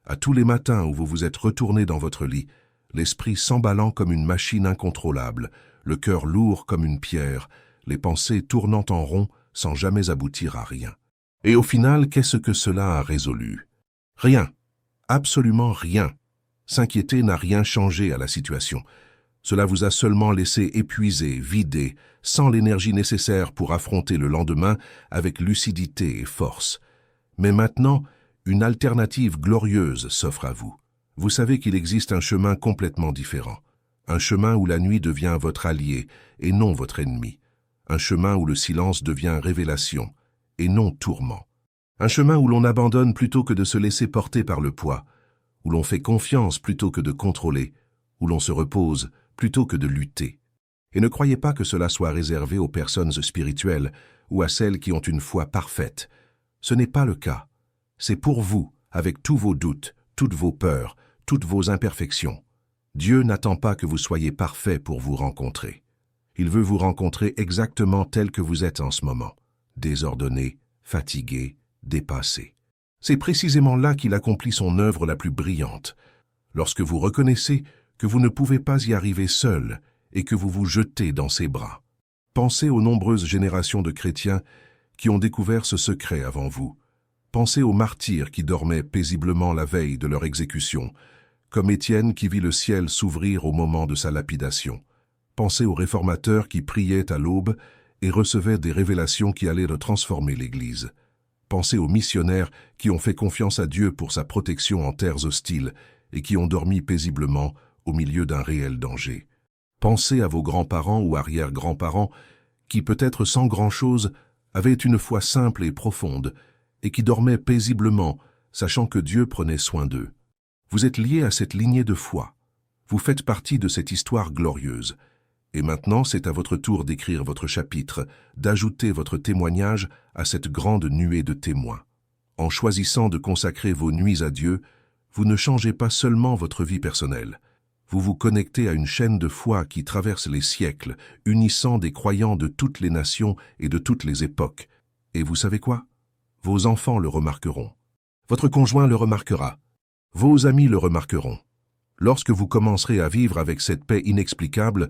à tous les matins où vous vous êtes retourné dans votre lit, l'esprit s'emballant comme une machine incontrôlable, le cœur lourd comme une pierre, les pensées tournant en rond sans jamais aboutir à rien. Et au final, qu'est-ce que cela a résolu? Rien, absolument rien. S'inquiéter n'a rien changé à la situation. Cela vous a seulement laissé épuisé, vidé, sans l'énergie nécessaire pour affronter le lendemain avec lucidité et force. Mais maintenant, une alternative glorieuse s'offre à vous. Vous savez qu'il existe un chemin complètement différent. Un chemin où la nuit devient votre allié et non votre ennemi. Un chemin où le silence devient révélation et non tourment. Un chemin où l'on abandonne plutôt que de se laisser porter par le poids, où l'on fait confiance plutôt que de contrôler, où l'on se repose plutôt que de lutter. Et ne croyez pas que cela soit réservé aux personnes spirituelles ou à celles qui ont une foi parfaite. Ce n'est pas le cas. C'est pour vous, avec tous vos doutes, toutes vos peurs, toutes vos imperfections. Dieu n'attend pas que vous soyez parfait pour vous rencontrer. Il veut vous rencontrer exactement tel que vous êtes en ce moment, désordonné, fatigué, dépassé. C'est précisément là qu'il accomplit son œuvre la plus brillante, lorsque vous reconnaissez que vous ne pouvez pas y arriver seul et que vous vous jetez dans ses bras. Pensez aux nombreuses générations de chrétiens qui ont découvert ce secret avant vous. Pensez aux martyrs qui dormaient paisiblement la veille de leur exécution, comme Étienne qui vit le ciel s'ouvrir au moment de sa lapidation. Pensez aux réformateurs qui priaient à l'aube et recevaient des révélations qui allaient transformer l'Église. Pensez aux missionnaires qui ont fait confiance à Dieu pour sa protection en terres hostiles et qui ont dormi paisiblement au milieu d'un réel danger. Pensez à vos grands-parents ou arrière-grands-parents qui, peut-être sans grand-chose, avaient une foi simple et profonde et qui dormaient paisiblement, sachant que Dieu prenait soin d'eux. Vous êtes liés à cette lignée de foi. Vous faites partie de cette histoire glorieuse. Et maintenant, c'est à votre tour d'écrire votre chapitre, d'ajouter votre témoignage à cette grande nuée de témoins. En choisissant de consacrer vos nuits à Dieu, vous ne changez pas seulement votre vie personnelle. Vous vous connectez à une chaîne de foi qui traverse les siècles, unissant des croyants de toutes les nations et de toutes les époques. Et vous savez quoi? Vos enfants le remarqueront. Votre conjoint le remarquera. Vos amis le remarqueront. Lorsque vous commencerez à vivre avec cette paix inexplicable,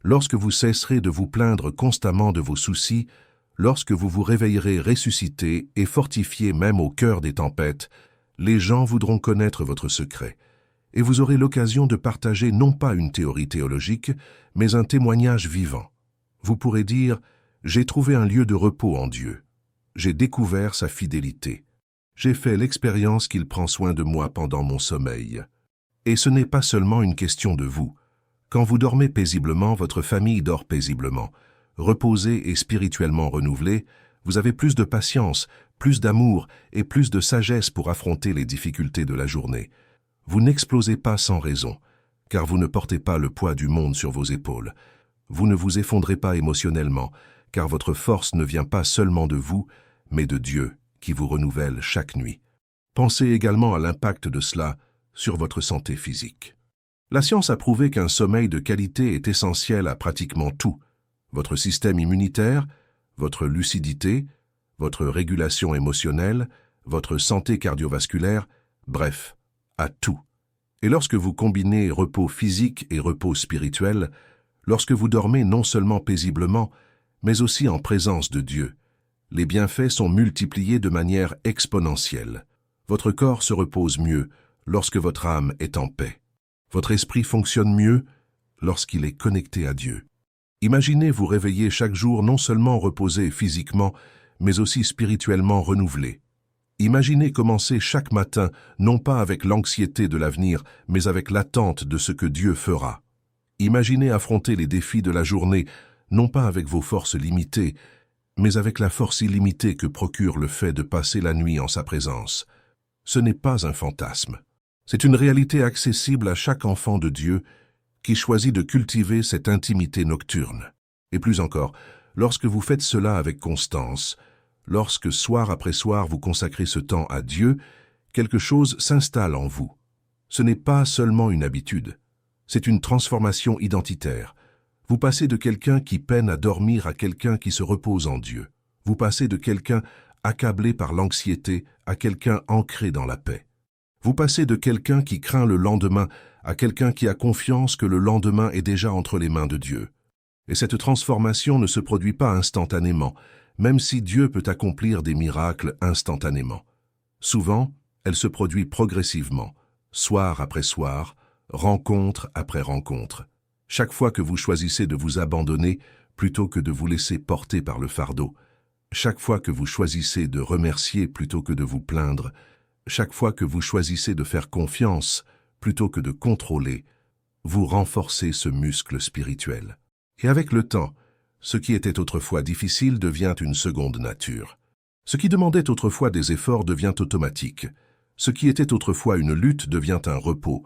lorsque vous cesserez de vous plaindre constamment de vos soucis, lorsque vous vous réveillerez ressuscité et fortifié même au cœur des tempêtes, les gens voudront connaître votre secret. Et vous aurez l'occasion de partager non pas une théorie théologique, mais un témoignage vivant. Vous pourrez dire « J'ai trouvé un lieu de repos en Dieu. J'ai découvert sa fidélité. J'ai fait l'expérience qu'il prend soin de moi pendant mon sommeil. » Et ce n'est pas seulement une question de vous. Quand vous dormez paisiblement, votre famille dort paisiblement. Reposé et spirituellement renouvelé, vous avez plus de patience, plus d'amour et plus de sagesse pour affronter les difficultés de la journée. Vous n'explosez pas sans raison, car vous ne portez pas le poids du monde sur vos épaules. Vous ne vous effondrez pas émotionnellement, car votre force ne vient pas seulement de vous, mais de Dieu, qui vous renouvelle chaque nuit. Pensez également à l'impact de cela sur votre santé physique. La science a prouvé qu'un sommeil de qualité est essentiel à pratiquement tout. Votre système immunitaire, votre lucidité, votre régulation émotionnelle, votre santé cardiovasculaire, bref, à tout. Et lorsque vous combinez repos physique et repos spirituel, lorsque vous dormez non seulement paisiblement, mais aussi en présence de Dieu, les bienfaits sont multipliés de manière exponentielle. Votre corps se repose mieux lorsque votre âme est en paix. Votre esprit fonctionne mieux lorsqu'il est connecté à Dieu. Imaginez vous réveiller chaque jour non seulement reposé physiquement, mais aussi spirituellement renouvelé. Imaginez commencer chaque matin non pas avec l'anxiété de l'avenir, mais avec l'attente de ce que Dieu fera. Imaginez affronter les défis de la journée non pas avec vos forces limitées, mais avec la force illimitée que procure le fait de passer la nuit en sa présence. Ce n'est pas un fantasme. C'est une réalité accessible à chaque enfant de Dieu qui choisit de cultiver cette intimité nocturne. Et plus encore, lorsque vous faites cela avec constance, lorsque soir après soir vous consacrez ce temps à Dieu, quelque chose s'installe en vous. Ce n'est pas seulement une habitude, c'est une transformation identitaire. Vous passez de quelqu'un qui peine à dormir à quelqu'un qui se repose en Dieu. Vous passez de quelqu'un accablé par l'anxiété à quelqu'un ancré dans la paix. Vous passez de quelqu'un qui craint le lendemain à quelqu'un qui a confiance que le lendemain est déjà entre les mains de Dieu. Et cette transformation ne se produit pas instantanément, même si Dieu peut accomplir des miracles instantanément. Souvent, elle se produit progressivement, soir après soir, rencontre après rencontre. Chaque fois que vous choisissez de vous abandonner plutôt que de vous laisser porter par le fardeau, chaque fois que vous choisissez de remercier plutôt que de vous plaindre, chaque fois que vous choisissez de faire confiance plutôt que de contrôler, vous renforcez ce muscle spirituel. Et avec le temps, ce qui était autrefois difficile devient une seconde nature. Ce qui demandait autrefois des efforts devient automatique. Ce qui était autrefois une lutte devient un repos.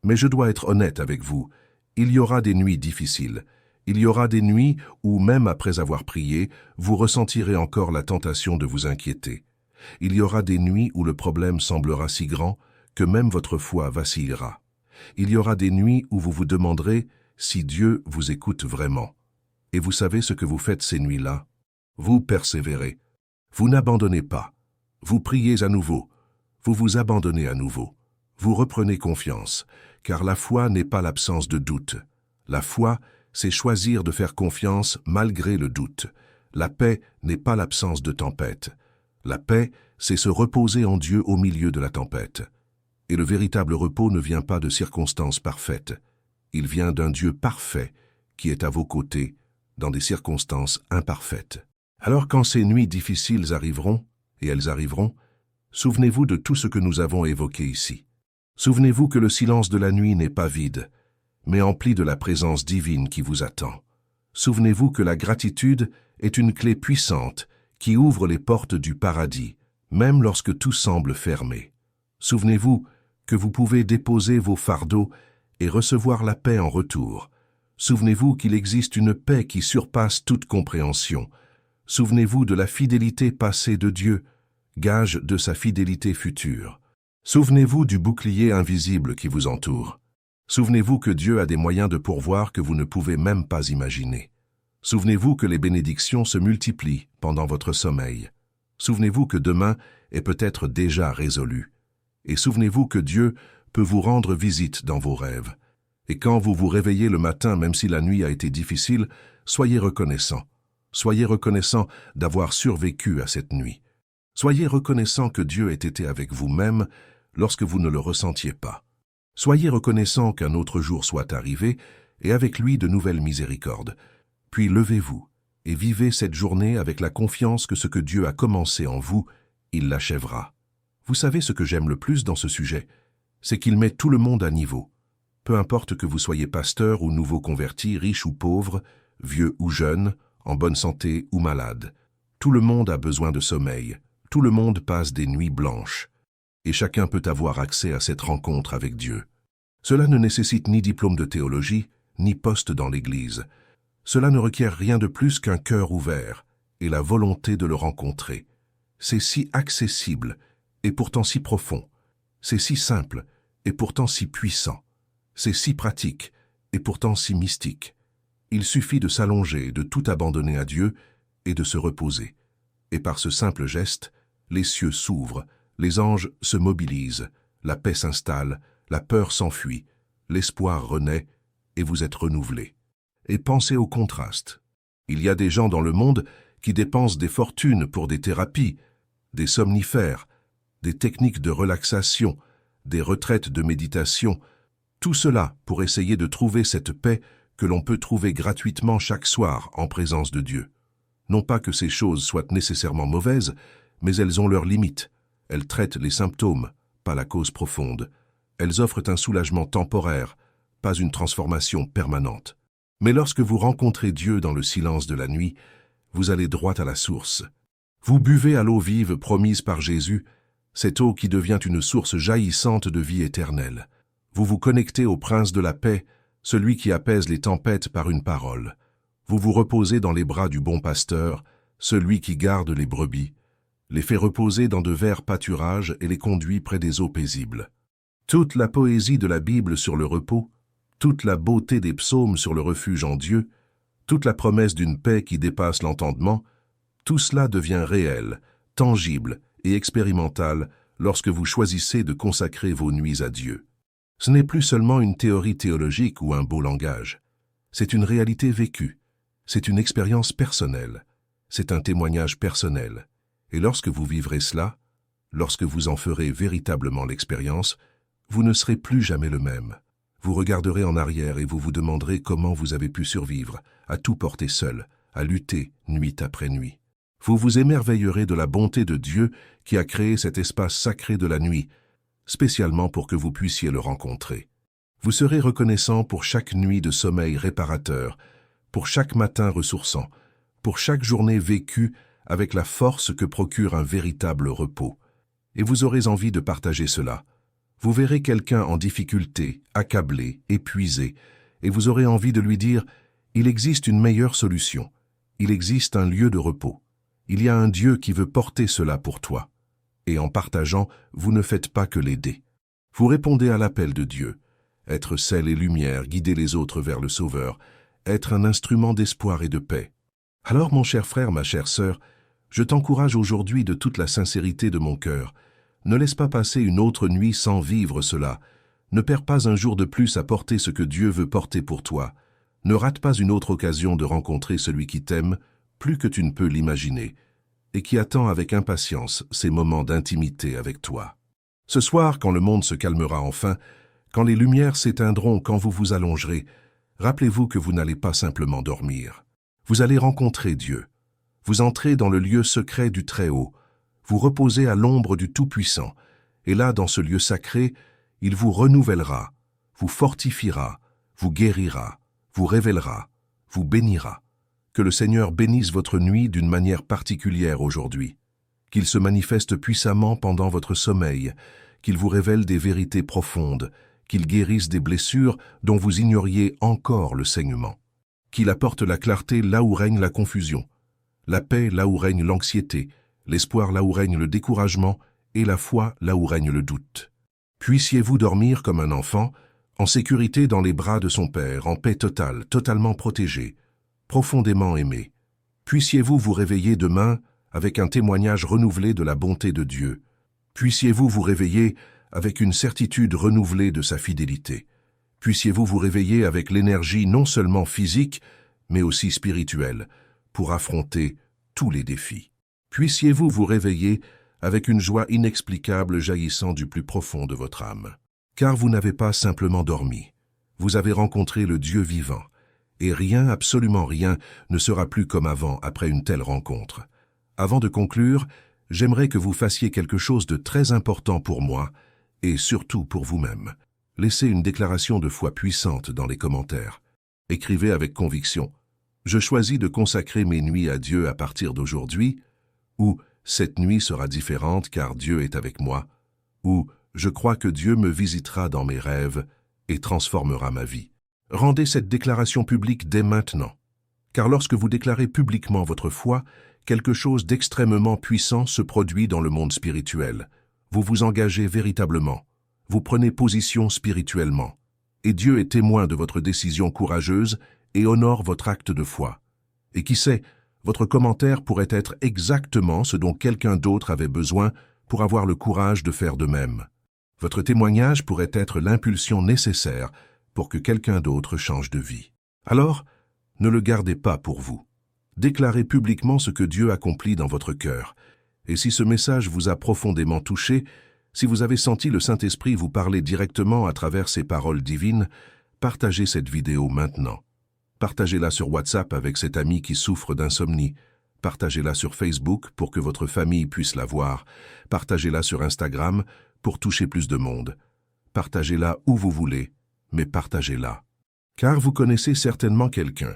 Mais je dois être honnête avec vous, il y aura des nuits difficiles. Il y aura des nuits où, même après avoir prié, vous ressentirez encore la tentation de vous inquiéter. Il y aura des nuits où le problème semblera si grand que même votre foi vacillera. Il y aura des nuits où vous vous demanderez si Dieu vous écoute vraiment. Et vous savez ce que vous faites ces nuits-là? Vous persévérez. Vous n'abandonnez pas. Vous priez à nouveau. Vous vous abandonnez à nouveau. Vous reprenez confiance, car la foi n'est pas l'absence de doute. La foi, c'est choisir de faire confiance malgré le doute. La paix n'est pas l'absence de tempête. La paix, c'est se reposer en Dieu au milieu de la tempête. Et le véritable repos ne vient pas de circonstances parfaites. Il vient d'un Dieu parfait qui est à vos côtés dans des circonstances imparfaites. Alors quand ces nuits difficiles arriveront, et elles arriveront, souvenez-vous de tout ce que nous avons évoqué ici. Souvenez-vous que le silence de la nuit n'est pas vide, mais empli de la présence divine qui vous attend. Souvenez-vous que la gratitude est une clé puissante qui ouvre les portes du paradis, même lorsque tout semble fermé. Souvenez-vous que vous pouvez déposer vos fardeaux et recevoir la paix en retour. Souvenez-vous qu'il existe une paix qui surpasse toute compréhension. Souvenez-vous de la fidélité passée de Dieu, gage de sa fidélité future. Souvenez-vous du bouclier invisible qui vous entoure. Souvenez-vous que Dieu a des moyens de pourvoir que vous ne pouvez même pas imaginer. Souvenez-vous que les bénédictions se multiplient pendant votre sommeil. Souvenez-vous que demain est peut-être déjà résolu. Et souvenez-vous que Dieu peut vous rendre visite dans vos rêves. Et quand vous vous réveillez le matin, même si la nuit a été difficile, soyez reconnaissant. Soyez reconnaissant d'avoir survécu à cette nuit. Soyez reconnaissant que Dieu ait été avec vous-même lorsque vous ne le ressentiez pas. Soyez reconnaissant qu'un autre jour soit arrivé et avec lui de nouvelles miséricordes. Puis levez-vous et vivez cette journée avec la confiance que ce que Dieu a commencé en vous, il l'achèvera. Vous savez ce que j'aime le plus dans ce sujet? C'est qu'il met tout le monde à niveau. Peu importe que vous soyez pasteur ou nouveau converti, riche ou pauvre, vieux ou jeune, en bonne santé ou malade. Tout le monde a besoin de sommeil. Tout le monde passe des nuits blanches. Et chacun peut avoir accès à cette rencontre avec Dieu. Cela ne nécessite ni diplôme de théologie, ni poste dans l'Église. Cela ne requiert rien de plus qu'un cœur ouvert et la volonté de le rencontrer. C'est si accessible et pourtant si profond. C'est si simple et pourtant si puissant. C'est si pratique et pourtant si mystique. Il suffit de s'allonger, de tout abandonner à Dieu et de se reposer. Et par ce simple geste, les cieux s'ouvrent, les anges se mobilisent, la paix s'installe, la peur s'enfuit, l'espoir renaît et vous êtes renouvelé. Et pensez au contraste. Il y a des gens dans le monde qui dépensent des fortunes pour des thérapies, des somnifères, des techniques de relaxation, des retraites de méditation, tout cela pour essayer de trouver cette paix que l'on peut trouver gratuitement chaque soir en présence de Dieu. Non pas que ces choses soient nécessairement mauvaises, mais elles ont leurs limites. Elles traitent les symptômes, pas la cause profonde. Elles offrent un soulagement temporaire, pas une transformation permanente. Mais lorsque vous rencontrez Dieu dans le silence de la nuit, vous allez droit à la source. Vous buvez à l'eau vive promise par Jésus, cette eau qui devient une source jaillissante de vie éternelle. Vous vous connectez au Prince de la paix, celui qui apaise les tempêtes par une parole. Vous vous reposez dans les bras du bon pasteur, celui qui garde les brebis, les fait reposer dans de verts pâturages et les conduit près des eaux paisibles. Toute la poésie de la Bible sur le repos, toute la beauté des psaumes sur le refuge en Dieu, toute la promesse d'une paix qui dépasse l'entendement, tout cela devient réel, tangible et expérimental lorsque vous choisissez de consacrer vos nuits à Dieu. Ce n'est plus seulement une théorie théologique ou un beau langage. C'est une réalité vécue. C'est une expérience personnelle. C'est un témoignage personnel. Et lorsque vous vivrez cela, lorsque vous en ferez véritablement l'expérience, vous ne serez plus jamais le même. Vous regarderez en arrière et vous vous demanderez comment vous avez pu survivre, à tout porter seul, à lutter nuit après nuit. Vous vous émerveillerez de la bonté de Dieu qui a créé cet espace sacré de la nuit, spécialement pour que vous puissiez le rencontrer. Vous serez reconnaissant pour chaque nuit de sommeil réparateur, pour chaque matin ressourçant, pour chaque journée vécue avec la force que procure un véritable repos. Et vous aurez envie de partager cela. Vous verrez quelqu'un en difficulté, accablé, épuisé, et vous aurez envie de lui dire « Il existe une meilleure solution. Il existe un lieu de repos. Il y a un Dieu qui veut porter cela pour toi. » Et en partageant, vous ne faites pas que l'aider. Vous répondez à l'appel de Dieu. Être sel et lumière, guider les autres vers le Sauveur, être un instrument d'espoir et de paix. Alors, mon cher frère, ma chère sœur, je t'encourage aujourd'hui de toute la sincérité de mon cœur. Ne laisse pas passer une autre nuit sans vivre cela. Ne perds pas un jour de plus à porter ce que Dieu veut porter pour toi. Ne rate pas une autre occasion de rencontrer celui qui t'aime, plus que tu ne peux l'imaginer, et qui attend avec impatience ces moments d'intimité avec toi. Ce soir, quand le monde se calmera enfin, quand les lumières s'éteindront, quand vous vous allongerez, rappelez-vous que vous n'allez pas simplement dormir. Vous allez rencontrer Dieu. Vous entrez dans le lieu secret du Très-Haut. Vous reposez à l'ombre du Tout-Puissant. Et là, dans ce lieu sacré, il vous renouvellera, vous fortifiera, vous guérira, vous révélera, vous bénira. Que le Seigneur bénisse votre nuit d'une manière particulière aujourd'hui. Qu'il se manifeste puissamment pendant votre sommeil, qu'il vous révèle des vérités profondes, qu'il guérisse des blessures dont vous ignoriez encore le saignement, qu'il apporte la clarté là où règne la confusion, la paix là où règne l'anxiété, l'espoir là où règne le découragement et la foi là où règne le doute. Puissiez-vous dormir comme un enfant, en sécurité dans les bras de son Père, en paix totale, totalement protégé, profondément aimé. Puissiez-vous vous réveiller demain avec un témoignage renouvelé de la bonté de Dieu. Puissiez-vous vous réveiller avec une certitude renouvelée de sa fidélité. Puissiez-vous vous réveiller avec l'énergie non seulement physique, mais aussi spirituelle, pour affronter tous les défis. Puissiez-vous vous réveiller avec une joie inexplicable jaillissant du plus profond de votre âme. Car vous n'avez pas simplement dormi, vous avez rencontré le Dieu vivant, et rien, absolument rien, ne sera plus comme avant après une telle rencontre. Avant de conclure, j'aimerais que vous fassiez quelque chose de très important pour moi, et surtout pour vous-même. Laissez une déclaration de foi puissante dans les commentaires. Écrivez avec conviction « Je choisis de consacrer mes nuits à Dieu à partir d'aujourd'hui » ou « Cette nuit sera différente car Dieu est avec moi » ou « Je crois que Dieu me visitera dans mes rêves et transformera ma vie ». Rendez cette déclaration publique dès maintenant, car lorsque vous déclarez publiquement votre foi, quelque chose d'extrêmement puissant se produit dans le monde spirituel. Vous vous engagez véritablement, vous prenez position spirituellement, et Dieu est témoin de votre décision courageuse et honore votre acte de foi. Et qui sait, votre commentaire pourrait être exactement ce dont quelqu'un d'autre avait besoin pour avoir le courage de faire de même. Votre témoignage pourrait être l'impulsion nécessaire pour que quelqu'un d'autre change de vie. Alors, ne le gardez pas pour vous. Déclarez publiquement ce que Dieu accomplit dans votre cœur. Et si ce message vous a profondément touché, si vous avez senti le Saint-Esprit vous parler directement à travers ces paroles divines, partagez cette vidéo maintenant. Partagez-la sur WhatsApp avec cet ami qui souffre d'insomnie. Partagez-la sur Facebook pour que votre famille puisse la voir. Partagez-la sur Instagram pour toucher plus de monde. Partagez-la où vous voulez, mais partagez-la. Car vous connaissez certainement quelqu'un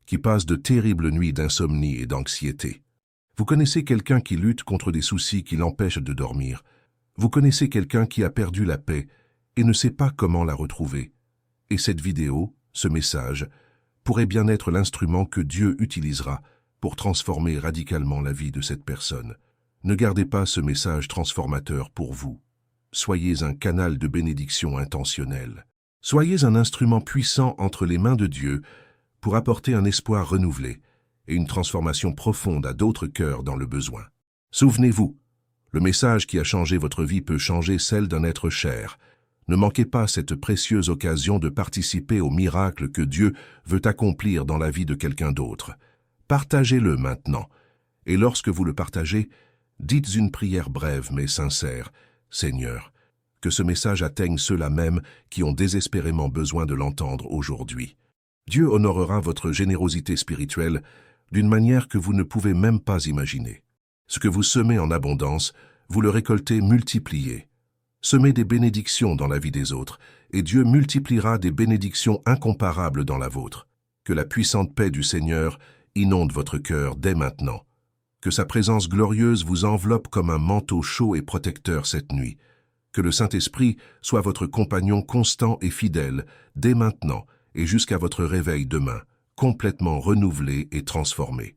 qui passe de terribles nuits d'insomnie et d'anxiété. Vous connaissez quelqu'un qui lutte contre des soucis qui l'empêchent de dormir. Vous connaissez quelqu'un qui a perdu la paix et ne sait pas comment la retrouver. Et cette vidéo, ce message, pourrait bien être l'instrument que Dieu utilisera pour transformer radicalement la vie de cette personne. Ne gardez pas ce message transformateur pour vous. Soyez un canal de bénédiction intentionnel. Soyez un instrument puissant entre les mains de Dieu pour apporter un espoir renouvelé et une transformation profonde à d'autres cœurs dans le besoin. Souvenez-vous, le message qui a changé votre vie peut changer celle d'un être cher. Ne manquez pas cette précieuse occasion de participer au miracle que Dieu veut accomplir dans la vie de quelqu'un d'autre. Partagez-le maintenant, et lorsque vous le partagez, dites une prière brève mais sincère. Seigneur, que ce message atteigne ceux-là même qui ont désespérément besoin de l'entendre aujourd'hui. Dieu honorera votre générosité spirituelle d'une manière que vous ne pouvez même pas imaginer. Ce que vous semez en abondance, vous le récoltez multiplié. Semez des bénédictions dans la vie des autres, et Dieu multipliera des bénédictions incomparables dans la vôtre. Que la puissante paix du Seigneur inonde votre cœur dès maintenant. Que sa présence glorieuse vous enveloppe comme un manteau chaud et protecteur cette nuit. Que le Saint-Esprit soit votre compagnon constant et fidèle dès maintenant et jusqu'à votre réveil demain, complètement renouvelé et transformé.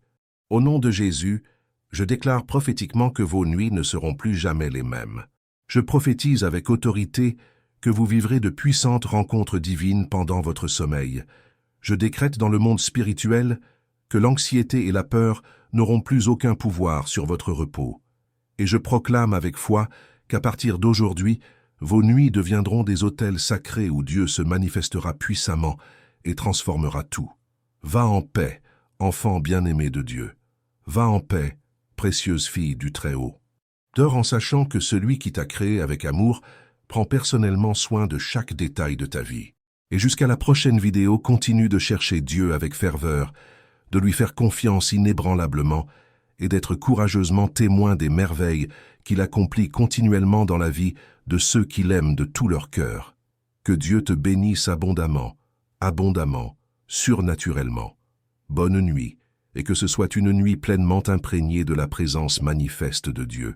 Au nom de Jésus, je déclare prophétiquement que vos nuits ne seront plus jamais les mêmes. Je prophétise avec autorité que vous vivrez de puissantes rencontres divines pendant votre sommeil. Je décrète dans le monde spirituel que l'anxiété et la peur n'auront plus aucun pouvoir sur votre repos. Et je proclame avec foi qu'à partir d'aujourd'hui, vos nuits deviendront des autels sacrés où Dieu se manifestera puissamment et transformera tout. Va en paix, enfant bien-aimé de Dieu. Va en paix, précieuse fille du Très-Haut. Dors en sachant que celui qui t'a créé avec amour prend personnellement soin de chaque détail de ta vie. Et jusqu'à la prochaine vidéo, continue de chercher Dieu avec ferveur, de lui faire confiance inébranlablement et d'être courageusement témoin des merveilles qu'il accomplit continuellement dans la vie de ceux qui l'aiment de tout leur cœur. Que Dieu te bénisse abondamment, abondamment, surnaturellement. Bonne nuit, et que ce soit une nuit pleinement imprégnée de la présence manifeste de Dieu.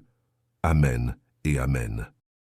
Amen et Amen.